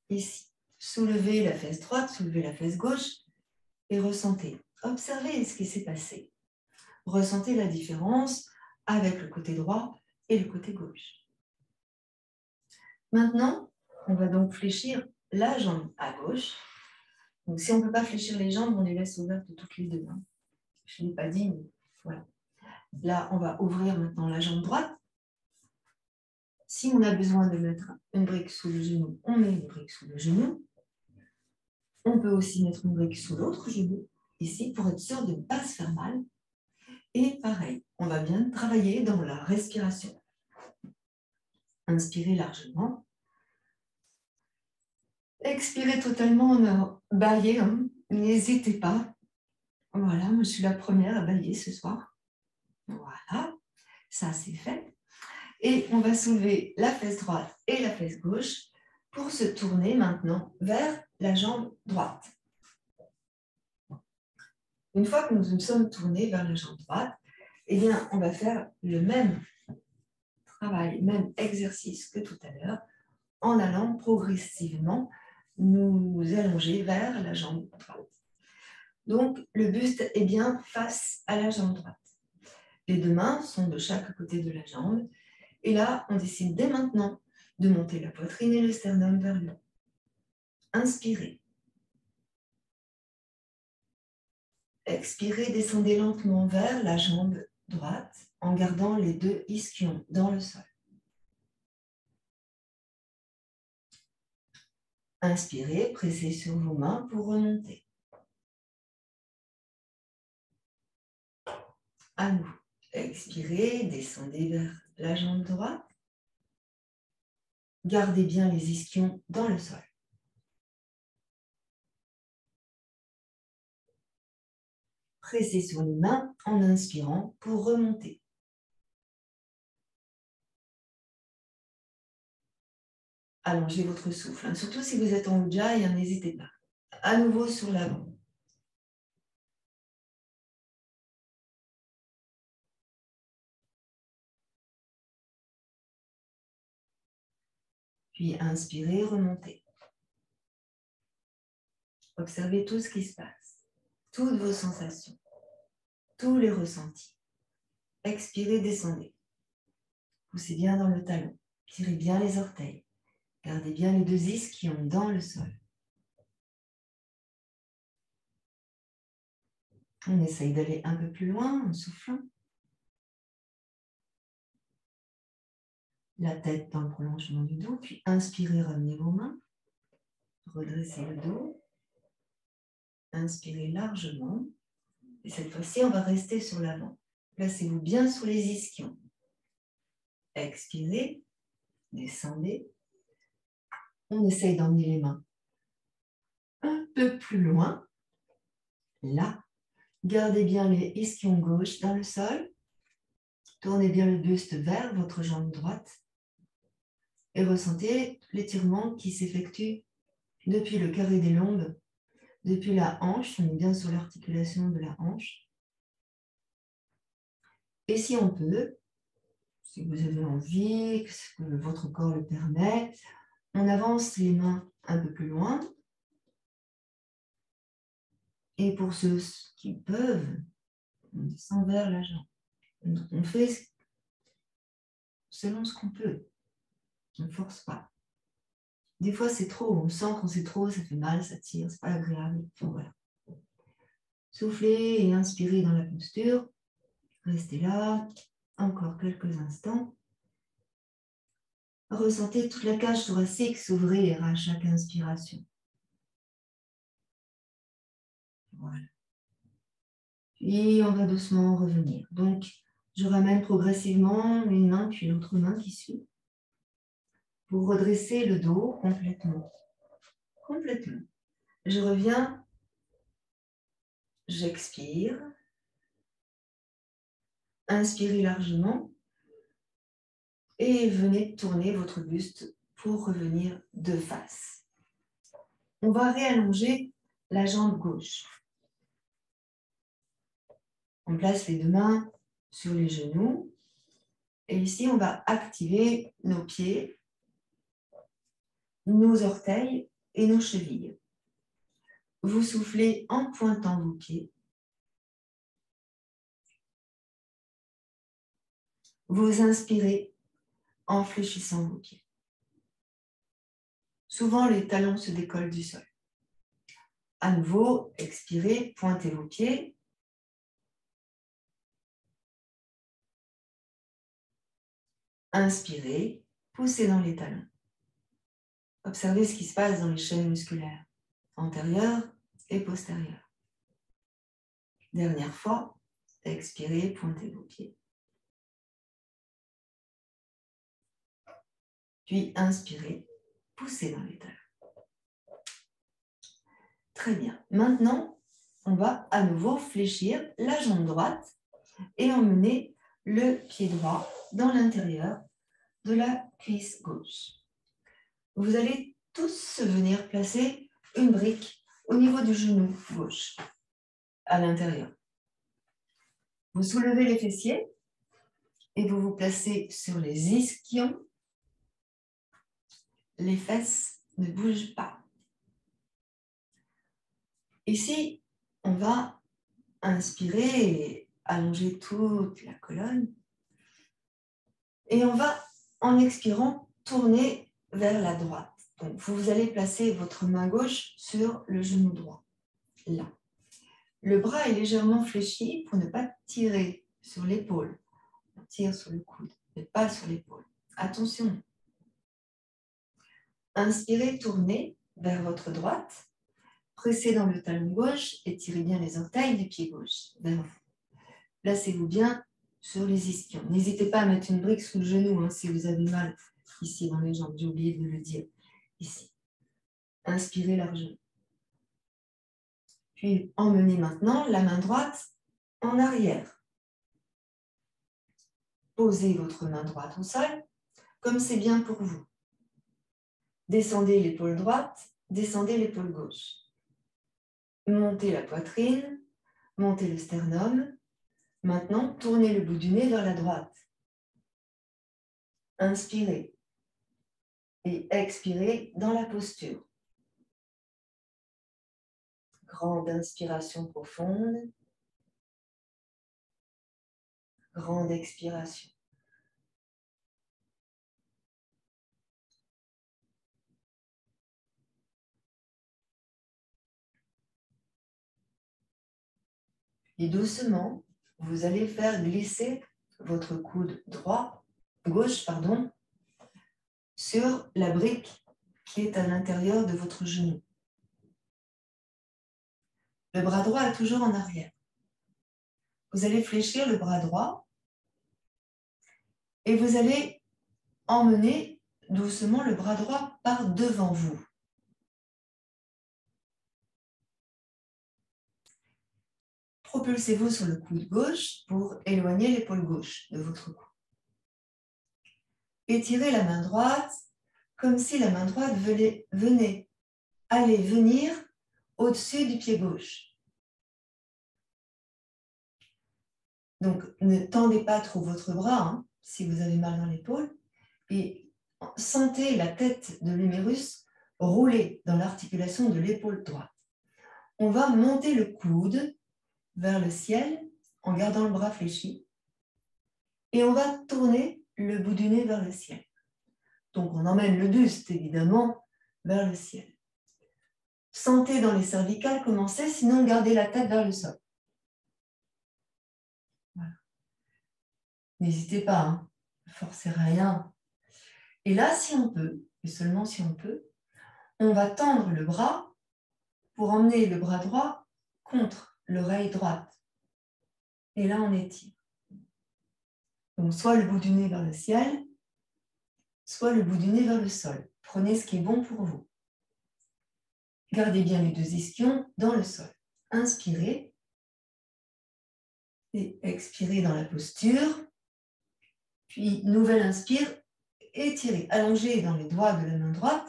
Ici. Soulevez la fesse droite, soulevez la fesse gauche et ressentez. Observez ce qui s'est passé. Ressentez la différence avec le côté droit et le côté gauche. Maintenant, on va donc fléchir la jambe à gauche. Donc, si on ne peut pas fléchir les jambes, on les laisse ouvertes toutes les deux. Hein. Je ne l'ai pas dit, mais voilà. Là, on va ouvrir maintenant la jambe droite. Si on a besoin de mettre une brique sous le genou, on met une brique sous le genou. On peut aussi mettre une brique sous l'autre genou, ici, pour être sûr de ne pas se faire mal. Et pareil, on va bien travailler dans la respiration. Inspirez largement. Expirez totalement, baillez, hein. N'hésitez pas. Voilà, moi je suis la première à bailler ce soir. Voilà, ça c'est fait. Et on va soulever la fesse droite et la fesse gauche pour se tourner maintenant vers la jambe droite. Une fois que nous nous sommes tournés vers la jambe droite, eh bien, on va faire le même travail, même exercice que tout à l'heure, en allant progressivement nous allonger vers la jambe droite. Donc, le buste est bien face à la jambe droite. Les deux mains sont de chaque côté de la jambe. Et là, on décide dès maintenant de monter la poitrine et le sternum vers le haut. Inspirez. Expirez, descendez lentement vers la jambe droite en gardant les deux ischions dans le sol. Inspirez, pressez sur vos mains pour remonter. À nouveau. Expirez, descendez vers la jambe droite. Gardez bien les ischions dans le sol. Pressez sur les mains en inspirant pour remonter. Allongez votre souffle, hein. Surtout si vous êtes en ujjayi, n'hésitez pas. À nouveau sur l'avant. Puis inspirez, remontez. Observez tout ce qui se passe, toutes vos sensations, tous les ressentis. Expirez, descendez. Poussez bien dans le talon. Tirez bien les orteils. Gardez bien les deux ischions dans le sol. On essaye d'aller un peu plus loin en soufflant. La tête dans le prolongement du dos, puis inspirez, ramenez vos mains. Redressez le dos. Inspirez largement. Et cette fois-ci, on va rester sur l'avant. Placez-vous bien sous les ischions. Expirez, descendez. On essaye d'emmener les mains un peu plus loin. Là, gardez bien les ischions gauche dans le sol. Tournez bien le buste vers votre jambe droite. Et ressentez l'étirement qui s'effectue depuis le carré des lombes, depuis la hanche. On est bien sur l'articulation de la hanche. Et si on peut, si vous avez envie, que votre corps le permet, on avance les mains un peu plus loin. Et pour ceux qui peuvent, on descend vers la jambe. Donc on fait selon ce qu'on peut. On ne force pas. Des fois, c'est trop. On sent quand c'est trop, ça fait mal, ça tire, c'est pas agréable. Donc, voilà. Soufflez et inspirez dans la posture. Restez là encore quelques instants. Ressentez toute la cage thoracique s'ouvrir à chaque inspiration. Voilà. Puis, on va doucement revenir. Donc, je ramène progressivement une main, puis l'autre main qui suit, pour redresser le dos complètement. Complètement. Je reviens, j'expire. Inspirez largement et venez tourner votre buste pour revenir de face. On va réallonger la jambe gauche. On place les deux mains sur les genoux et ici on va activer nos pieds, nos orteils et nos chevilles. Vous soufflez en pointant vos pieds. Vous inspirez en fléchissant vos pieds. Souvent, les talons se décollent du sol. À nouveau, expirez, pointez vos pieds. Inspirez, poussez dans les talons. Observez ce qui se passe dans les chaînes musculaires, antérieures et postérieures. Dernière fois, expirez, pointez vos pieds. Puis inspirez, poussez dans les talons. Très bien. Maintenant, on va à nouveau fléchir la jambe droite et emmener le pied droit dans l'intérieur de la cuisse gauche. Vous allez tous venir placer une brique au niveau du genou gauche, à l'intérieur. Vous soulevez les fessiers et vous vous placez sur les ischions. Les fesses ne bougent pas. Ici, on va inspirer et allonger toute la colonne. Et on va, en expirant, tourner vers la droite. Donc, vous allez placer votre main gauche sur le genou droit, là. Le bras est légèrement fléchi pour ne pas tirer sur l'épaule. On tire sur le coude, mais pas sur l'épaule. Attention. Inspirez, tournez vers votre droite. Pressez dans le talon gauche et tirez bien les orteils du pied gauche vers vous. Placez-vous bien sur les ischions. N'hésitez pas à mettre une brique sous le genou hein, si vous avez mal ici dans les jambes. J'ai oublié de le dire. Ici. Inspirez largement. Puis emmenez maintenant la main droite en arrière. Posez votre main droite au sol, comme c'est bien pour vous. Descendez l'épaule droite, descendez l'épaule gauche. Montez la poitrine, montez le sternum. Maintenant, tournez le bout du nez vers la droite. Inspirez. Et expirez dans la posture. Grande inspiration profonde. Grande expiration. Et doucement, vous allez faire glisser votre coude gauche, sur la brique qui est à l'intérieur de votre genou. Le bras droit est toujours en arrière. Vous allez fléchir le bras droit et vous allez emmener doucement le bras droit par devant vous. Propulsez-vous sur le coude gauche pour éloigner l'épaule gauche de votre cou. Étirez la main droite comme si la main droite venait venir au-dessus du pied gauche. Donc, ne tendez pas trop votre bras si vous avez mal dans l'épaule et sentez la tête de l'humérus rouler dans l'articulation de l'épaule droite. On va monter le coude vers le ciel en gardant le bras fléchi et on va tourner le bout du nez vers le ciel. Donc, on emmène le buste, évidemment, vers le ciel. Sentez dans les cervicales commencer, sinon gardez la tête vers le sol. Voilà. N'hésitez pas, ne forcez rien. Et là, si on peut, et seulement si on peut, on va tendre le bras pour emmener le bras droit contre l'oreille droite. Et là, on étire. Donc, soit le bout du nez vers le ciel, soit le bout du nez vers le sol. Prenez ce qui est bon pour vous. Gardez bien les deux ischions dans le sol. Inspirez et expirez dans la posture. Puis, nouvelle inspire, étirez, allongez dans les doigts de la main droite.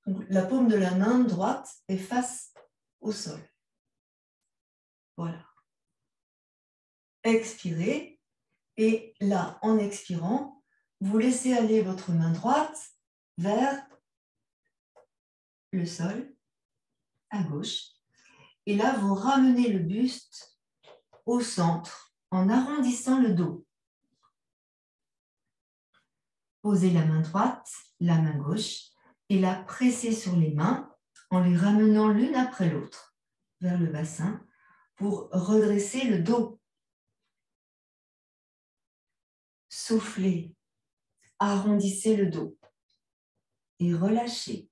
Donc, la paume de la main droite est face au sol. Voilà. Expirez et là, en expirant, vous laissez aller votre main droite vers le sol, à gauche. Et là, vous ramenez le buste au centre en arrondissant le dos. Posez la main droite, la main gauche et la pressez sur les mains en les ramenant l'une après l'autre vers le bassin pour redresser le dos. Soufflez, arrondissez le dos et relâchez.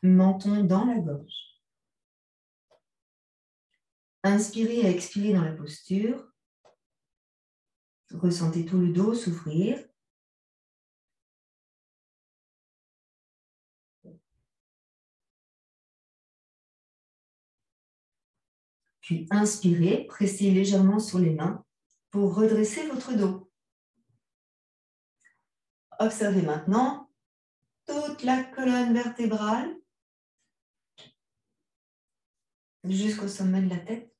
Menton dans la gorge. Inspirez et expirez dans la posture. Ressentez tout le dos s'ouvrir. Puis inspirez, pressez légèrement sur les mains pour redresser votre dos. Observez maintenant toute la colonne vertébrale jusqu'au sommet de la tête.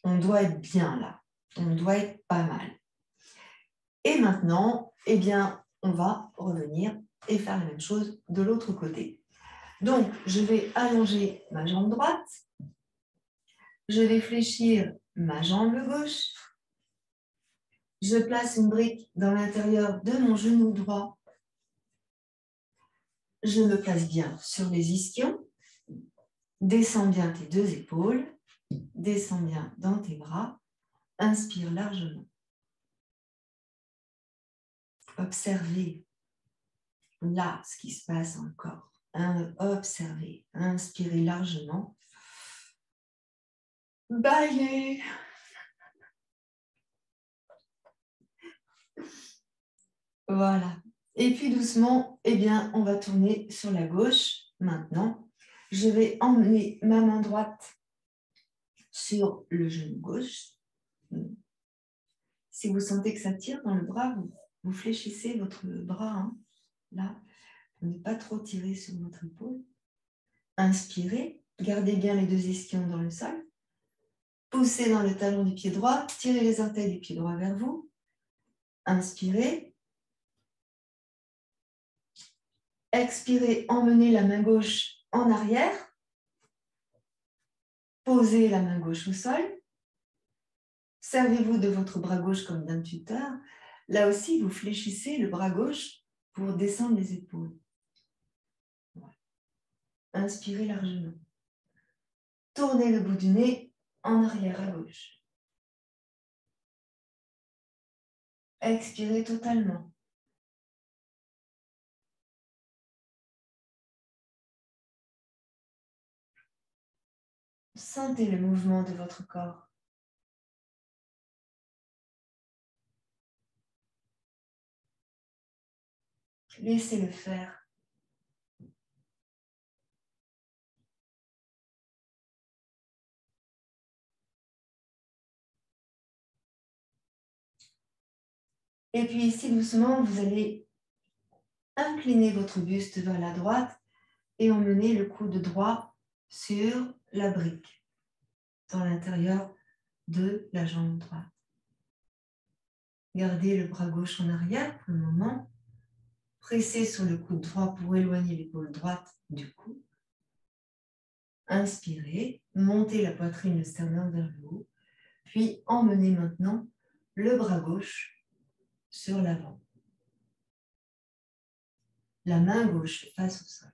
On doit être bien là. On doit être pas mal. Et maintenant, eh bien, on va revenir et faire la même chose de l'autre côté. Donc, je vais allonger ma jambe droite. Je vais fléchir ma jambe gauche. Je place une brique dans l'intérieur de mon genou droit. Je me place bien sur les ischions. Descends bien tes deux épaules. Descends bien dans tes bras. Inspire largement. Observez là ce qui se passe encore. Observez. Inspirez largement. Baillez. Voilà. Et puis doucement, eh bien, on va tourner sur la gauche maintenant. Je vais emmener ma main droite sur le genou gauche. Si vous sentez que ça tire dans le bras, vous fléchissez votre bras là, pour ne pas trop tirer sur votre épaule. Inspirez, gardez bien les deux ischions dans le sol. Poussez dans le talon du pied droit, tirez les orteils du pied droit vers vous. Inspirez. Expirez, emmenez la main gauche en arrière. Posez la main gauche au sol. Servez-vous de votre bras gauche comme d'un tuteur. Là aussi, vous fléchissez le bras gauche pour descendre les épaules. Voilà. Inspirez largement. Tournez le bout du nez en arrière à gauche. Expirez totalement. Sentez le mouvement de votre corps. Laissez-le faire. Et puis ici, doucement, vous allez incliner votre buste vers la droite et emmener le coude droit sur la brique, dans l'intérieur de la jambe droite. Gardez le bras gauche en arrière pour le moment. Pressez sur le coude droit pour éloigner l'épaule droite du cou. Inspirez, montez la poitrine, le sternum vers le haut, puis emmenez maintenant le bras gauche sur l'avant. La main gauche face au sol.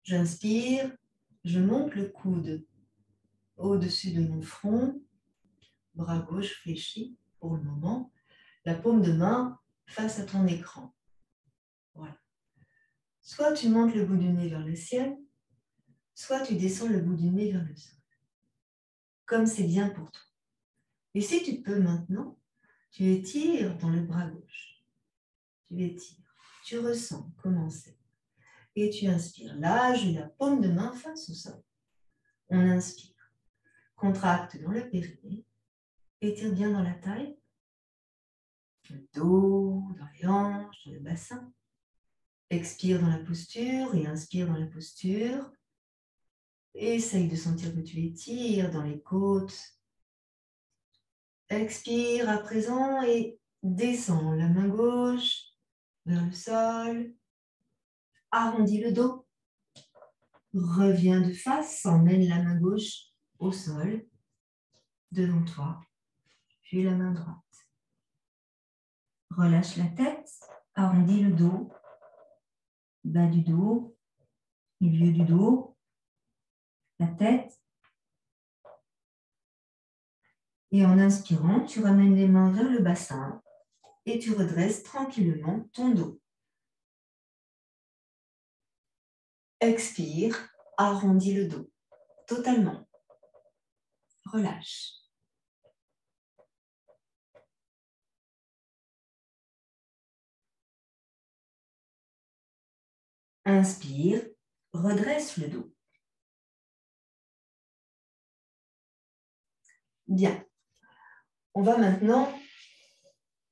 J'inspire, je monte le coude au-dessus de mon front, bras gauche fléchi pour le moment, la paume de main face à ton écran. Voilà. Soit tu montes le bout du nez vers le ciel, soit tu descends le bout du nez vers le sol. Comme c'est bien pour toi. Et si tu peux maintenant, tu étires dans le bras gauche. Tu étires, tu ressens comment c'est. Et tu inspires. Là, j'ai la paume de main face au sol. On inspire. Contracte dans le périnée. Étire bien dans la taille. Le dos, dans les hanches, dans le bassin. Expire dans la posture et inspire dans la posture. Essaye de sentir que tu étires dans les côtes. Expire à présent et descends la main gauche vers le sol. Arrondis le dos. Reviens de face, emmène la main gauche au sol, devant toi, puis la main droite. Relâche la tête, arrondis le dos, bas du dos, milieu du dos, la tête. Et en inspirant, tu ramènes les mains vers le bassin et tu redresses tranquillement ton dos. Expire, arrondis le dos, totalement. Relâche. Inspire, redresse le dos. Bien. On va maintenant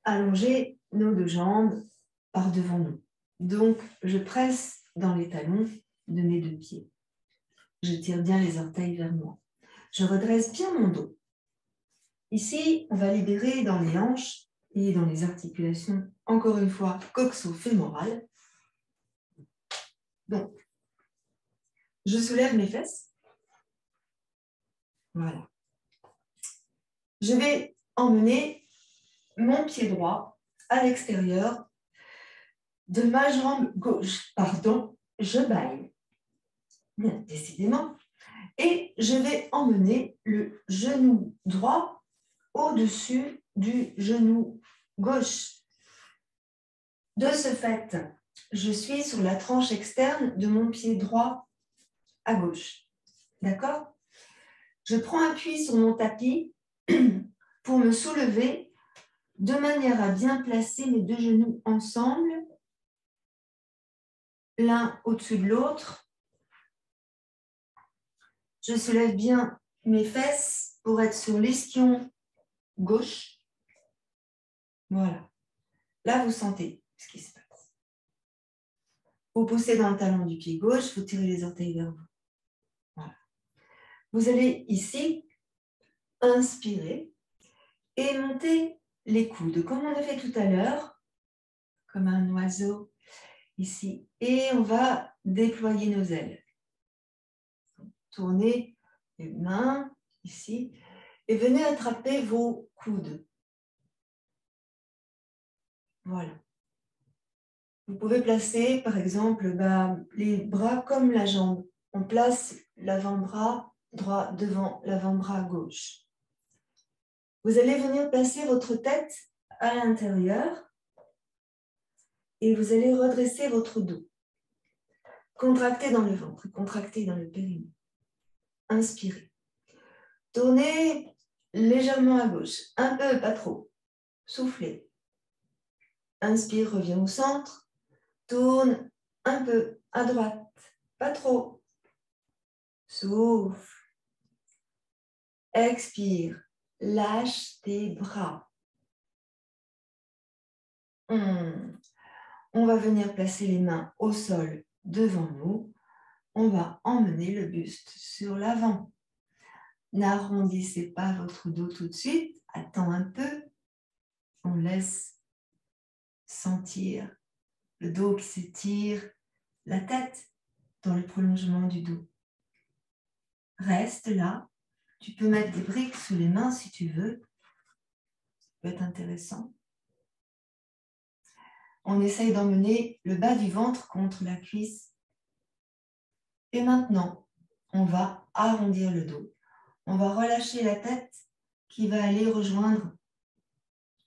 allonger nos deux jambes par devant nous. Donc, je presse dans les talons de mes deux pieds. Je tire bien les orteils vers moi. Je redresse bien mon dos. Ici, on va libérer dans les hanches et dans les articulations, encore une fois, coxo-fémorales. Donc, je soulève mes fesses. Voilà. Je vais emmener mon pied droit à l'extérieur de ma jambe gauche. Pardon, je bâille. Bien, décidément. Et je vais emmener le genou droit au-dessus du genou gauche. De ce fait, je suis sur la tranche externe de mon pied droit à gauche. D'accord? Je prends appui sur mon tapis pour me soulever de manière à bien placer mes deux genoux ensemble, l'un au-dessus de l'autre. Je soulève bien mes fesses pour être sur l'ischion gauche. Voilà. Là, vous sentez ce qui se passe. Vous poussez dans le talon du pied gauche, vous tirez les orteils vers vous. Voilà. Vous allez ici inspirer et monter les coudes, comme on a fait tout à l'heure, comme un oiseau ici. Et on va déployer nos ailes. Tournez les mains ici et venez attraper vos coudes. Voilà. Vous pouvez placer, par exemple, les bras comme la jambe. On place l'avant-bras droit devant l'avant-bras gauche. Vous allez venir placer votre tête à l'intérieur et vous allez redresser votre dos. Contractez dans le ventre, contractez dans le périnée. Inspirez. Tournez légèrement à gauche, un peu, pas trop. Soufflez. Inspire, reviens au centre. Tourne un peu à droite, pas trop. Souffle. Expire. Lâche tes bras. On va venir placer les mains au sol devant nous. On va emmener le buste sur l'avant. N'arrondissez pas votre dos tout de suite. Attends un peu. On laisse sentir le dos qui s'étire, la tête dans le prolongement du dos. Reste là. Tu peux mettre des briques sous les mains si tu veux. Ça peut être intéressant. On essaye d'emmener le bas du ventre contre la cuisse. Et maintenant, on va arrondir le dos. On va relâcher la tête qui va aller rejoindre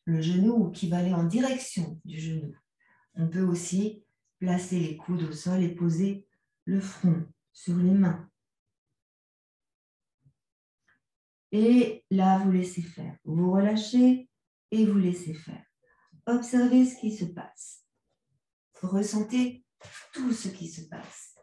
le genou ou qui va aller en direction du genou. On peut aussi placer les coudes au sol et poser le front sur les mains. Et là, vous laissez faire. Vous relâchez et vous laissez faire. Observez ce qui se passe. Ressentez tout ce qui se passe.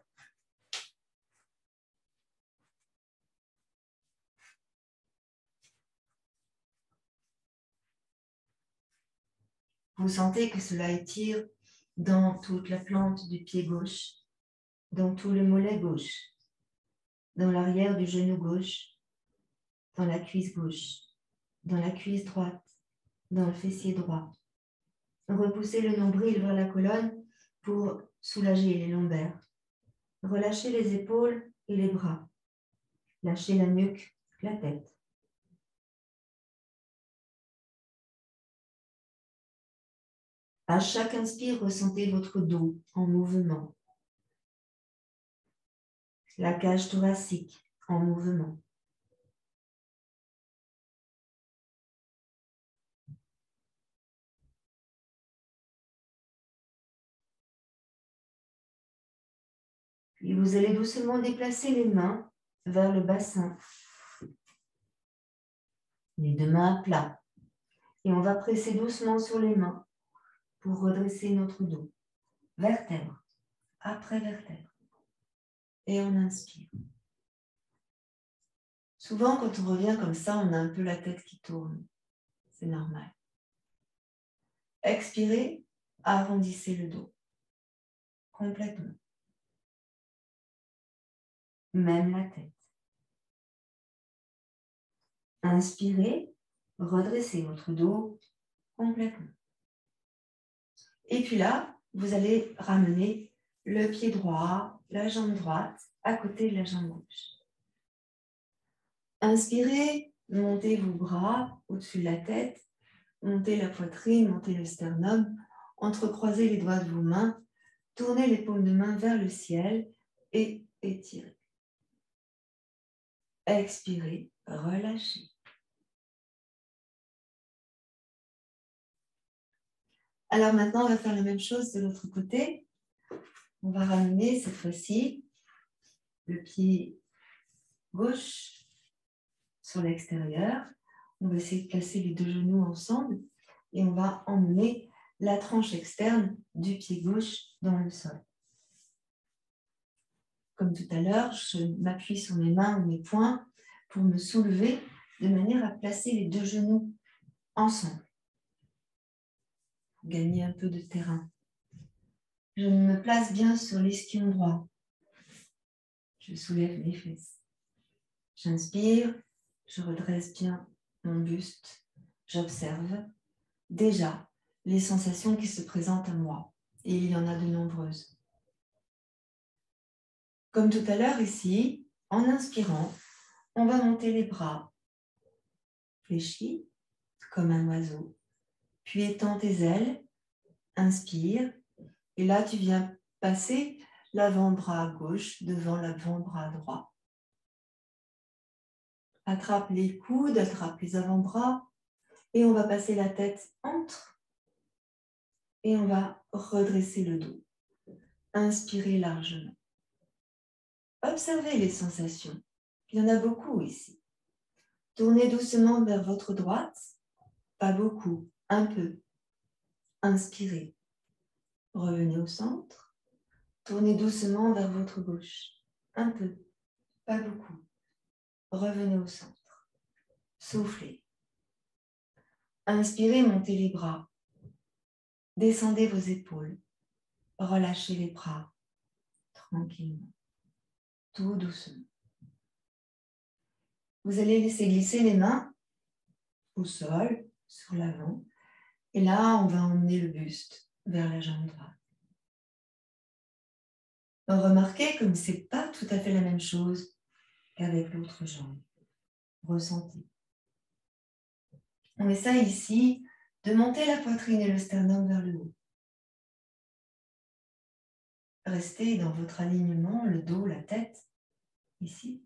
Vous sentez que cela étire dans toute la plante du pied gauche, dans tout le mollet gauche, dans l'arrière du genou gauche, dans la cuisse gauche, dans la cuisse droite, dans le fessier droit. Repoussez le nombril vers la colonne pour soulager les lombaires. Relâchez les épaules et les bras. Lâchez la nuque, la tête. À chaque inspire, ressentez votre dos en mouvement. La cage thoracique en mouvement. Puis vous allez doucement déplacer les mains vers le bassin. Les deux mains à plat. Et on va presser doucement sur les mains pour redresser notre dos. Vertèbre après vertèbre. Et on inspire. Souvent, quand on revient comme ça, on a un peu la tête qui tourne. C'est normal. Expirez, arrondissez le dos. Complètement. Même la tête. Inspirez, redressez votre dos complètement. Et puis là, vous allez ramener le pied droit, la jambe droite à côté de la jambe gauche. Inspirez, montez vos bras au-dessus de la tête, montez la poitrine, montez le sternum, entrecroisez les doigts de vos mains, tournez les paumes de main vers le ciel et étirez. Expirez, relâchez. Alors maintenant, on va faire la même chose de l'autre côté. On va ramener cette fois-ci le pied gauche sur l'extérieur. On va essayer de placer les deux genoux ensemble et on va emmener la tranche externe du pied gauche dans le sol. Comme tout à l'heure, je m'appuie sur mes mains ou mes poings pour me soulever de manière à placer les deux genoux ensemble. Gagner un peu de terrain. Je me place bien sur l'ischion droit. Je soulève les fesses. J'inspire, je redresse bien mon buste. J'observe déjà les sensations qui se présentent à moi. Et il y en a de nombreuses. Comme tout à l'heure ici, en inspirant, on va monter les bras, fléchis comme un oiseau. Puis étends tes ailes, inspire. Et là, tu viens passer l'avant-bras gauche devant l'avant-bras droit. Attrape les coudes, attrape les avant-bras. Et on va passer la tête entre. Et on va redresser le dos. Inspirez largement. Observez les sensations. Il y en a beaucoup ici. Tournez doucement vers votre droite. Pas beaucoup, un peu. Inspirez. Revenez au centre. Tournez doucement vers votre gauche. Un peu, pas beaucoup. Revenez au centre. Soufflez. Inspirez, montez les bras. Descendez vos épaules. Relâchez les bras. Tranquillement. Tout doucement. Vous allez laisser glisser les mains au sol, sur l'avant. Et là, on va emmener le buste vers la jambe droite. Remarquez comme ce n'est pas tout à fait la même chose qu'avec l'autre jambe. Ressentez. On essaye ici de monter la poitrine et le sternum vers le haut. Restez dans votre alignement, le dos, la tête, ici.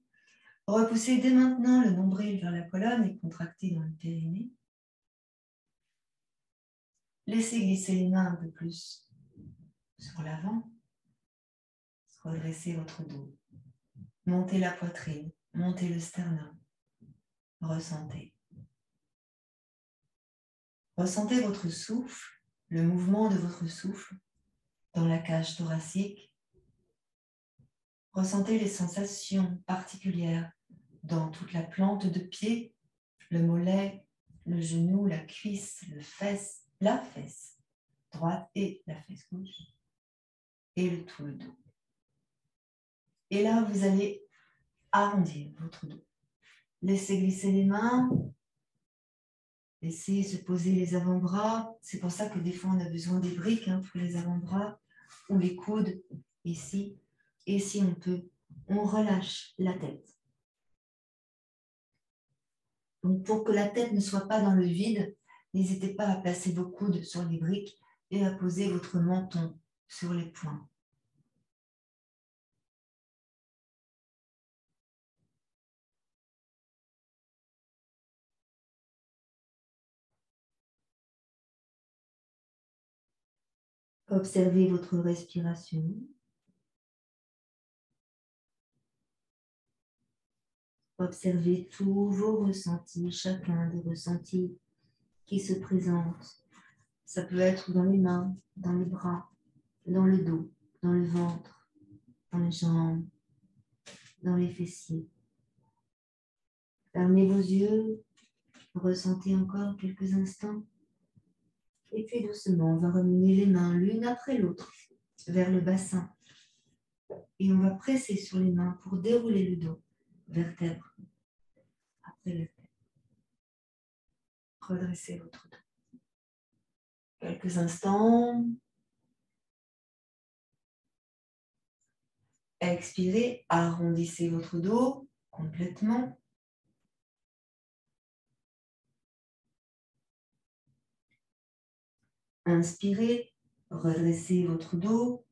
Repoussez dès maintenant le nombril vers la colonne et contractez dans le périnée. Laissez glisser les mains un peu plus sur l'avant. Redressez votre dos. Montez la poitrine, montez le sternum. Ressentez. Ressentez votre souffle, le mouvement de votre souffle dans la cage thoracique. Ressentez les sensations particulières dans toute la plante de pied, le mollet, le genou, la cuisse, la fesse droite et la fesse gauche, et tout le dos. Et là, vous allez arrondir votre dos. Laissez glisser les mains, laissez se poser les avant-bras. C'est pour ça que des fois, on a besoin des briques pour les avant-bras ou les coudes ici. Et si on peut, on relâche la tête. Donc, pour que la tête ne soit pas dans le vide, n'hésitez pas à placer vos coudes sur les briques et à poser votre menton sur les poings. Observez votre respiration. Observez tous vos ressentis, chacun des ressentis qui se présentent. Ça peut être dans les mains, dans les bras, dans le dos, dans le ventre, dans les jambes, dans les fessiers. Fermez vos yeux, ressentez encore quelques instants. Et puis doucement, on va remuer les mains l'une après l'autre vers le bassin. Et on va presser sur les mains pour dérouler le dos, vertèbre après vertèbre. Redressez votre dos. Quelques instants. Expirez, arrondissez votre dos complètement. Inspirez, redressez votre dos.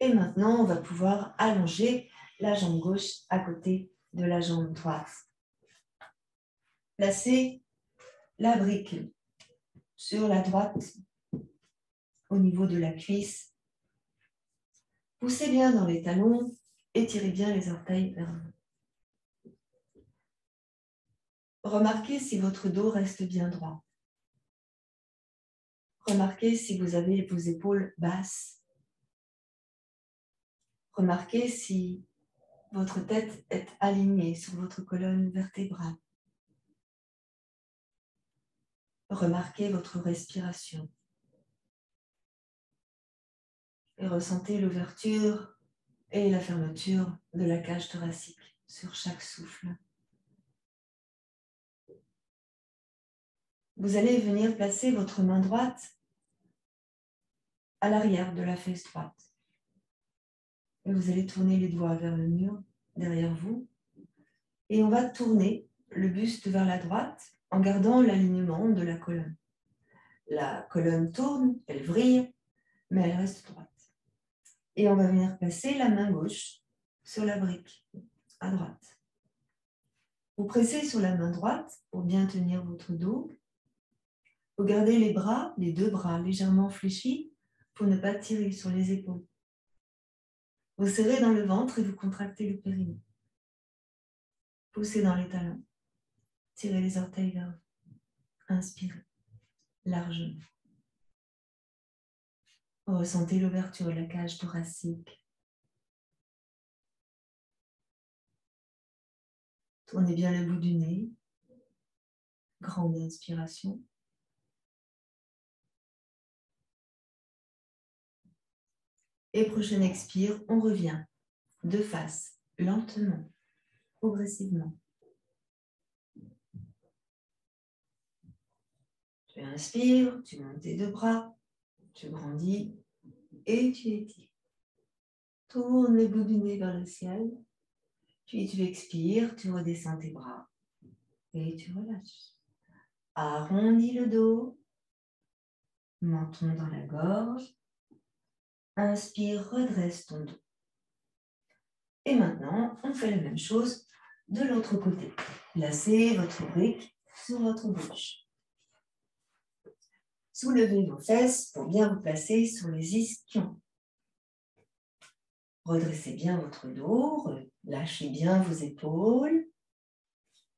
Et maintenant, on va pouvoir allonger la jambe gauche à côté de la jambe droite. Placez la brique sur la droite au niveau de la cuisse. Poussez bien dans les talons, étirez bien les orteils vers vous. Remarquez si votre dos reste bien droit. Remarquez si vous avez vos épaules basses. Remarquez si votre tête est alignée sur votre colonne vertébrale. Remarquez votre respiration. Et ressentez l'ouverture et la fermeture de la cage thoracique sur chaque souffle. vous allez venir placer votre main droite à l'arrière de la fesse droite. Et vous allez tourner les doigts vers le mur derrière vous. Et on va tourner le buste vers la droite en gardant l'alignement de la colonne. La colonne tourne, elle vrille, mais elle reste droite. Et on va venir placer la main gauche sur la brique, à droite. Vous pressez sur la main droite pour bien tenir votre dos. Vous gardez les bras, les deux bras légèrement fléchis pour ne pas tirer sur les épaules. Vous serrez dans le ventre et vous contractez le périnée. Poussez dans les talons. Tirez les orteils vers vous. Inspirez largement. Ressentez l'ouverture de la cage thoracique. Tournez bien le bout du nez. Grande inspiration. Et prochaine expire, on revient de face, lentement, progressivement. Tu inspires, tu montes tes deux bras, tu grandis et tu étires. Tourne le bout du nez vers le ciel, puis tu expires, tu redescends tes bras et tu relâches. Arrondis le dos, menton dans la gorge. Inspire, redresse ton dos. Et maintenant, on fait la même chose de l'autre côté. Placez votre brique sur votre bouche. Soulevez vos fesses pour bien vous placer sur les ischions. Redressez bien votre dos, lâchez bien vos épaules.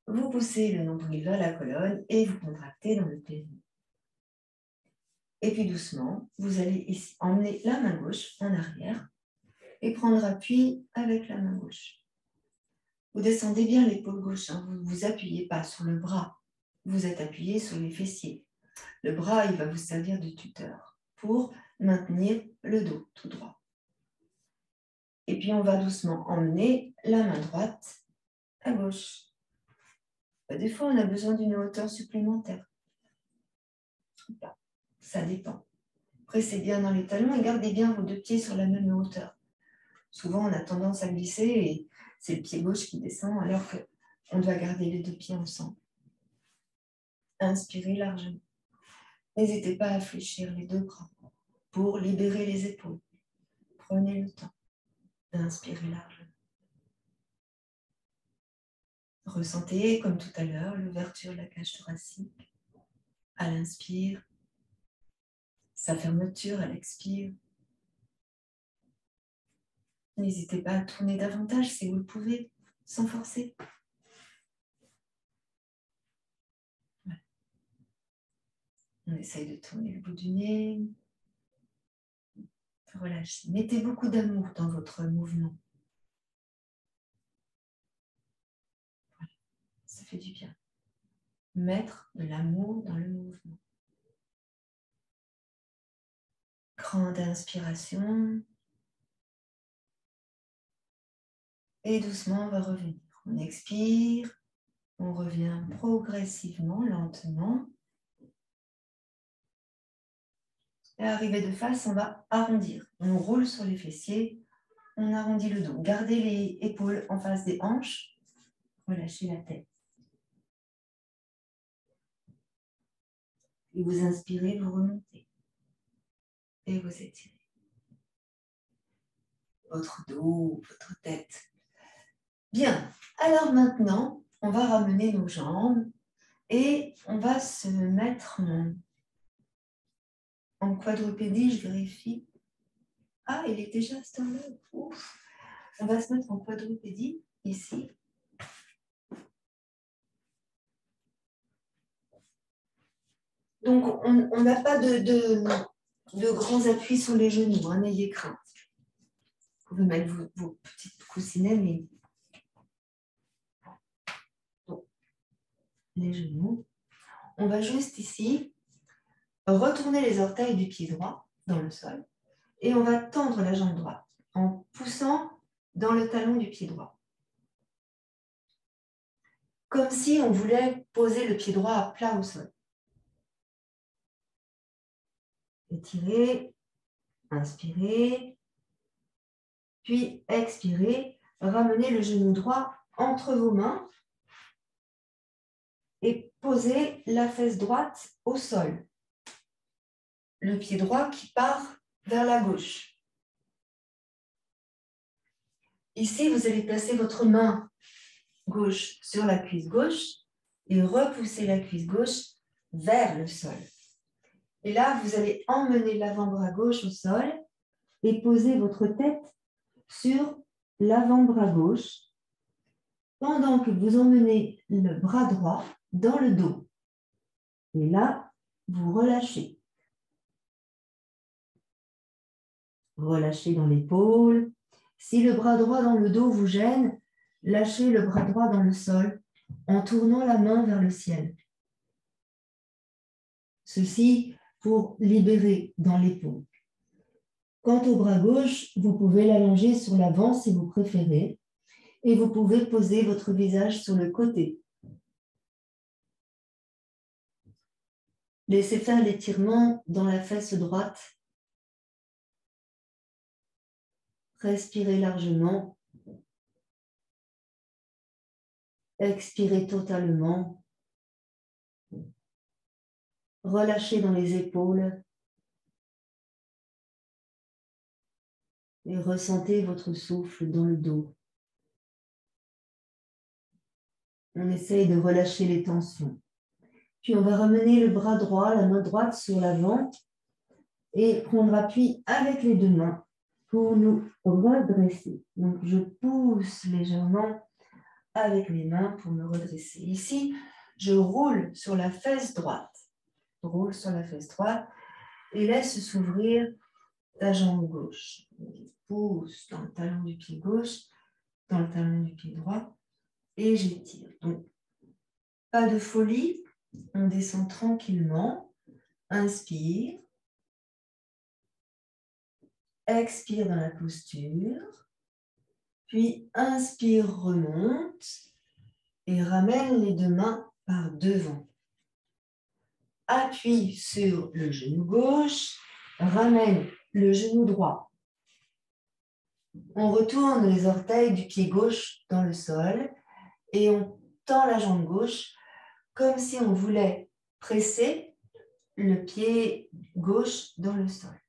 Vous poussez le nombril vers la colonne et vous contractez dans le périnée. Et puis doucement, vous allez ici emmener la main gauche en arrière et prendre appui avec la main gauche. Vous descendez bien l'épaule gauche, hein. Vous ne vous appuyez pas sur le bras, vous êtes appuyé sur les fessiers. Le bras, il va vous servir de tuteur pour maintenir le dos tout droit. Et puis, on va doucement emmener la main droite à gauche. Des fois, on a besoin d'une hauteur supplémentaire. Ça dépend. Pressez bien dans les talons et gardez bien vos deux pieds sur la même hauteur. Souvent, on a tendance à glisser et c'est le pied gauche qui descend alors qu'on doit garder les deux pieds ensemble. Inspirez largement. N'hésitez pas à fléchir les deux bras pour libérer les épaules. Prenez le temps d'inspirer largement. Ressentez, comme tout à l'heure, l'ouverture de la cage thoracique à l'inspire, sa fermeture à l'expire. N'hésitez pas à tourner davantage si vous le pouvez, sans forcer. Voilà. On essaye de tourner le bout du nez. Relâchez. Mettez beaucoup d'amour dans votre mouvement. Voilà. Ça fait du bien. Mettre de l'amour dans le mouvement. Grande inspiration. Et doucement, on va revenir. On expire. On revient progressivement, lentement. Et arrivé de face, on va arrondir. On roule sur les fessiers. On arrondit le dos. Gardez les épaules en face des hanches. Relâchez la tête. Et vous inspirez, vous remontez. Et vous étirez. Votre dos, votre tête. Bien. Alors maintenant, on va ramener nos jambes et on va se mettre en quadrupédie, je vérifie. Ah, il est déjà à ce temps-là. Ouf. On va se mettre en quadrupédie, ici. Donc, on n'a pas de grands appuis sur les genoux, hein, n'ayez crainte. Vous pouvez mettre vos petites coussinets, mais bon, les genoux. On va juste ici retourner les orteils du pied droit dans le sol et on va tendre la jambe droite en poussant dans le talon du pied droit. Comme si on voulait poser le pied droit à plat au sol. Étirez, inspirez, puis expirez. Ramenez le genou droit entre vos mains et posez la fesse droite au sol. Le pied droit qui part vers la gauche. Ici, vous allez placer votre main gauche sur la cuisse gauche et repousser la cuisse gauche vers le sol. Et là, vous allez emmener l'avant-bras gauche au sol et poser votre tête sur l'avant-bras gauche pendant que vous emmenez le bras droit dans le dos. Et là, vous relâchez. Relâchez dans l'épaule. Si le bras droit dans le dos vous gêne, lâchez le bras droit dans le sol en tournant la main vers le ciel. Ceci pour libérer dans l'épaule. Quant au bras gauche, vous pouvez l'allonger sur l'avant si vous préférez et vous pouvez poser votre visage sur le côté. Laissez faire l'étirement dans la fesse droite. Respirez largement. Expirez totalement. Relâchez dans les épaules. Et ressentez votre souffle dans le dos. On essaye de relâcher les tensions. Puis on va ramener le bras droit, la main droite sur l'avant et prendre appui avec les deux mains pour nous redresser. Donc je pousse légèrement avec mes mains pour me redresser. Ici, je roule sur la fesse droite. Je roule sur la fesse droite et laisse s'ouvrir ta jambe gauche. Je pousse dans le talon du pied gauche, dans le talon du pied droit et j'étire. Donc, pas de folie, on descend tranquillement. Inspire. Expire dans la posture. Puis inspire, remonte et ramène les deux mains par devant. Appuie sur le genou gauche, ramène le genou droit. On retourne les orteils du pied gauche dans le sol et on tend la jambe gauche comme si on voulait presser le pied gauche dans le sol.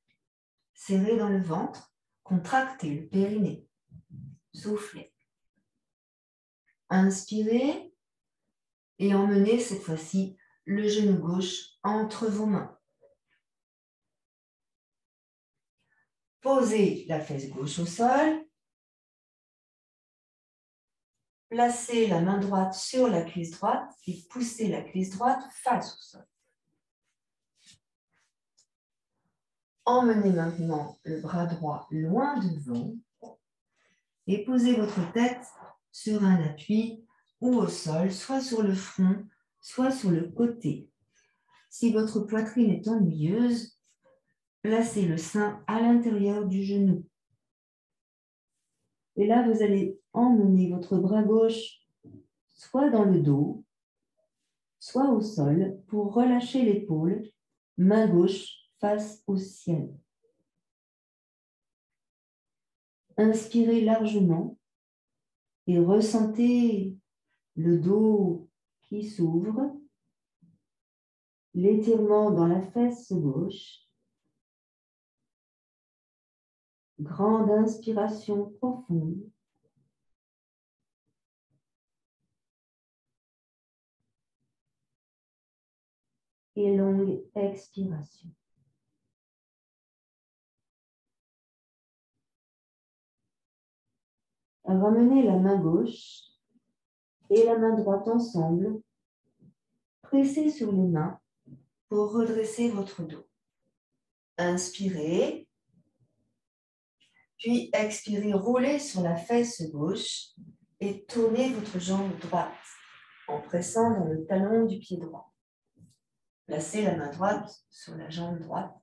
Serrez dans le ventre, contractez le périnée. Soufflez. Inspirez et emmenez cette fois-ci le genou gauche entre vos mains. Posez la fesse gauche au sol. Placez la main droite sur la cuisse droite et poussez la cuisse droite face au sol. Emmenez maintenant le bras droit loin devant et posez votre tête sur un appui ou au sol, soit sur le front, soit sur le côté. Si votre poitrine est ennuyeuse, placez le sein à l'intérieur du genou. Et là, vous allez emmener votre bras gauche soit dans le dos, soit au sol pour relâcher l'épaule, main gauche face au ciel. Inspirez largement et ressentez le dos qui s'ouvre, l'étirement dans la fesse gauche. Grande inspiration profonde. Et longue expiration. Ramenez la main gauche et la main droite ensemble. Pressez sur les mains pour redresser votre dos. Inspirez, puis expirez, roulez sur la fesse gauche et tournez votre jambe droite en pressant dans le talon du pied droit. Placez la main droite sur la jambe droite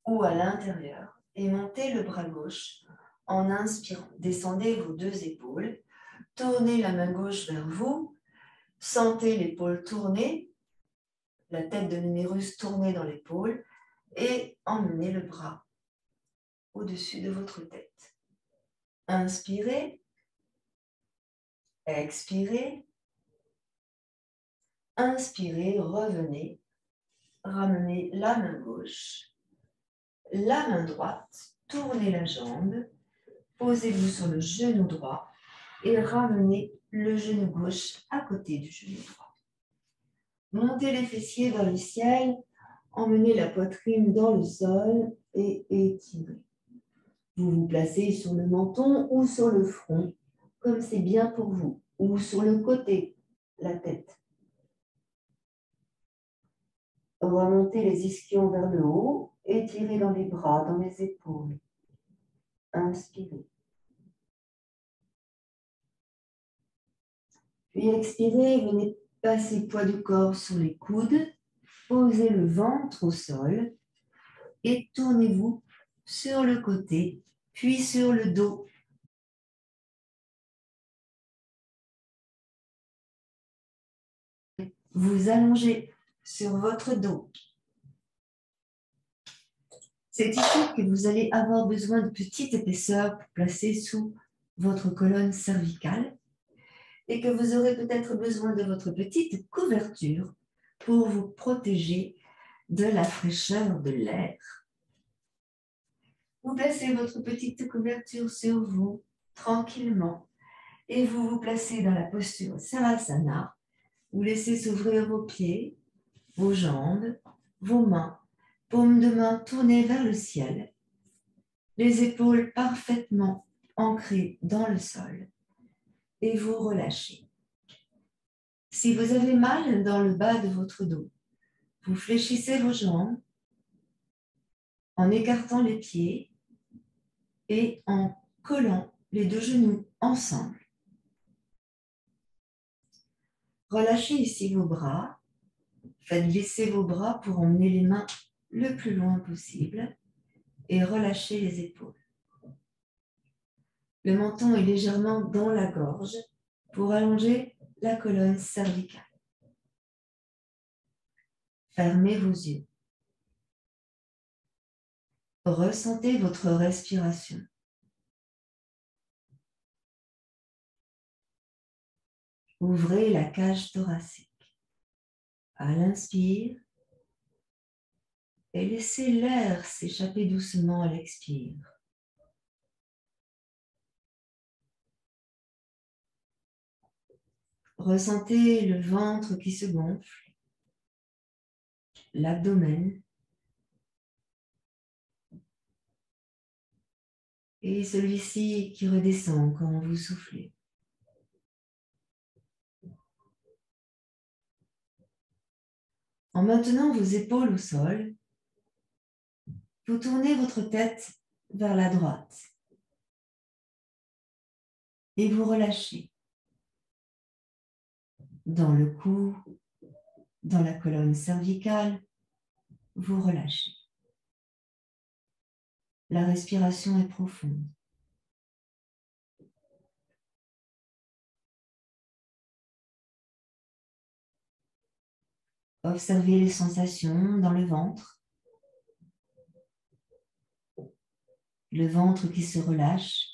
ou à l'intérieur et montez le bras gauche en inspirant. Descendez vos deux épaules, tournez la main gauche vers vous, sentez l'épaule tourner, la tête de l'humérus tourner dans l'épaule et emmenez le bras au-dessus de votre tête. Inspirez, expirez, inspirez, revenez, ramenez la main gauche, la main droite, tournez la jambe, posez-vous sur le genou droit et ramenez le genou gauche à côté du genou droit. Montez les fessiers vers le ciel, emmenez la poitrine dans le sol et étirez. Vous vous placez sur le menton ou sur le front, comme c'est bien pour vous, ou sur le côté, la tête. Remontez les ischions vers le haut, étirez dans les bras, dans les épaules. Inspirez. Puis expirez, venez passer poids du corps sur les coudes, posez le ventre au sol et tournez-vous sur le côté, puis sur le dos. Vous allongez sur votre dos. C'est ici que vous allez avoir besoin de petite épaisseur pour placer sous votre colonne cervicale et que vous aurez peut-être besoin de votre petite couverture pour vous protéger de la fraîcheur de l'air. Vous placez votre petite couverture sur vous tranquillement et vous vous placez dans la posture Savasana. Vous laissez s'ouvrir vos pieds, vos jambes, vos mains, paumes de main tournées vers le ciel, les épaules parfaitement ancrées dans le sol et vous relâchez. Si vous avez mal dans le bas de votre dos, vous fléchissez vos jambes en écartant les pieds et en collant les deux genoux ensemble. Relâchez ici vos bras. Faites glisser vos bras pour emmener les mains le plus loin possible et relâchez les épaules. Le menton est légèrement dans la gorge pour allonger la colonne cervicale. Fermez vos yeux. Ressentez votre respiration. Ouvrez la cage thoracique. À l'inspire et laissez l'air s'échapper doucement à l'expire. Ressentez le ventre qui se gonfle, l'abdomen et celui-ci qui redescend quand vous soufflez. En maintenant vos épaules au sol, vous tournez votre tête vers la droite et vous relâchez dans le cou, dans la colonne cervicale, vous relâchez. La respiration est profonde. Observez les sensations dans le ventre qui se relâche,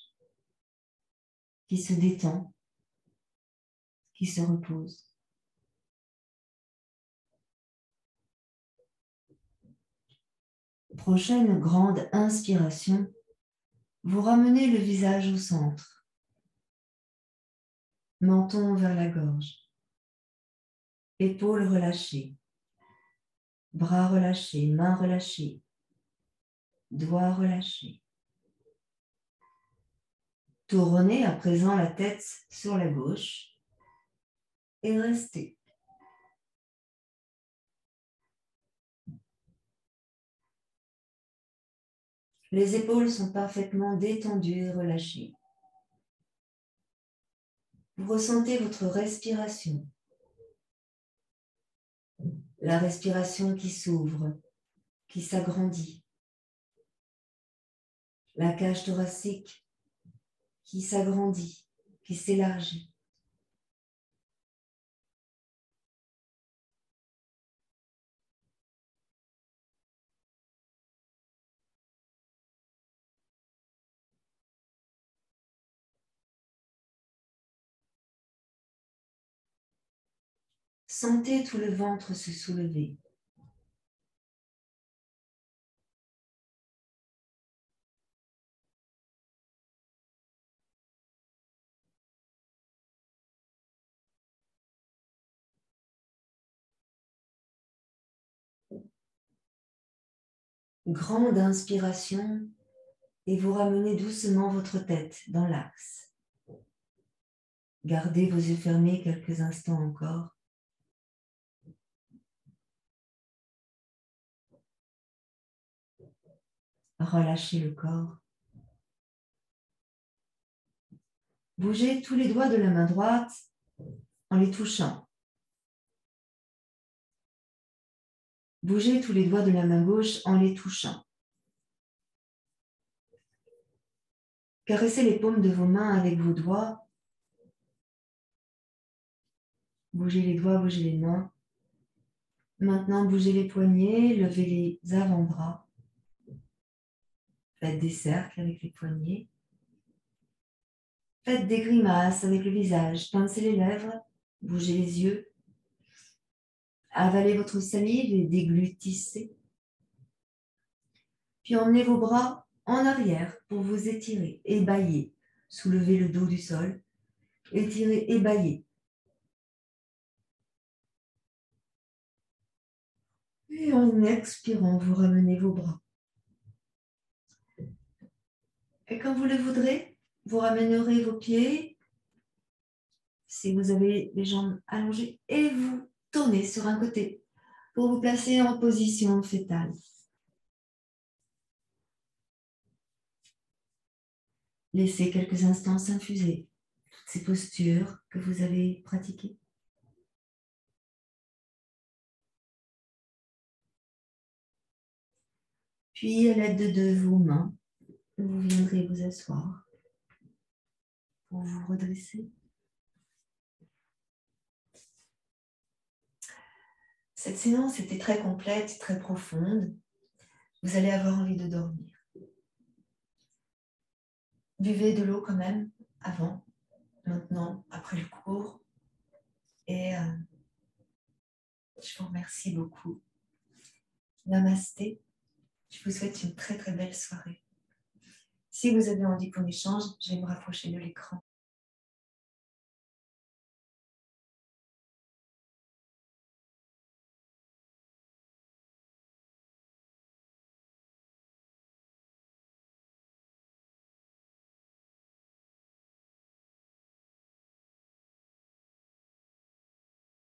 qui se détend, qui se repose. Prochaine grande inspiration, vous ramenez le visage au centre, menton vers la gorge, épaules relâchées, bras relâchés, mains relâchées, doigts relâchés. Tournez à présent la tête sur la gauche et restez. Les épaules sont parfaitement détendues et relâchées. Vous ressentez votre respiration. La respiration qui s'ouvre, qui s'agrandit. La cage thoracique qui s'agrandit, qui s'élargit. Sentez tout le ventre se soulever. Grande inspiration et vous ramenez doucement votre tête dans l'axe. Gardez vos yeux fermés quelques instants encore. Relâchez le corps. Bougez tous les doigts de la main droite en les touchant. Bougez tous les doigts de la main gauche en les touchant. Caressez les paumes de vos mains avec vos doigts. Bougez les doigts, bougez les mains. Maintenant, bougez les poignets, levez les avant-bras. Faites des cercles avec les poignets. Faites des grimaces avec le visage. Pincez les lèvres, bougez les yeux. Avalez votre salive et déglutissez. Puis emmenez vos bras en arrière pour vous étirer, ébailler. Soulevez le dos du sol. Étirez, ébaillez. Et en expirant, vous ramenez vos bras. Et quand vous le voudrez, vous ramènerez vos pieds, si vous avez les jambes allongées, et vous tournez sur un côté pour vous placer en position fétale. Laissez quelques instants s'infuser toutes ces postures que vous avez pratiquées. Puis, à l'aide de vos mains, vous viendrez vous asseoir pour vous redresser. Cette séance était très complète, très profonde. Vous allez avoir envie de dormir. Buvez de l'eau quand même, avant, maintenant, après le cours. Et je vous remercie beaucoup. Namasté. Je vous souhaite une très très belle soirée. Si vous avez envie qu'on échange, je vais me rapprocher de l'écran.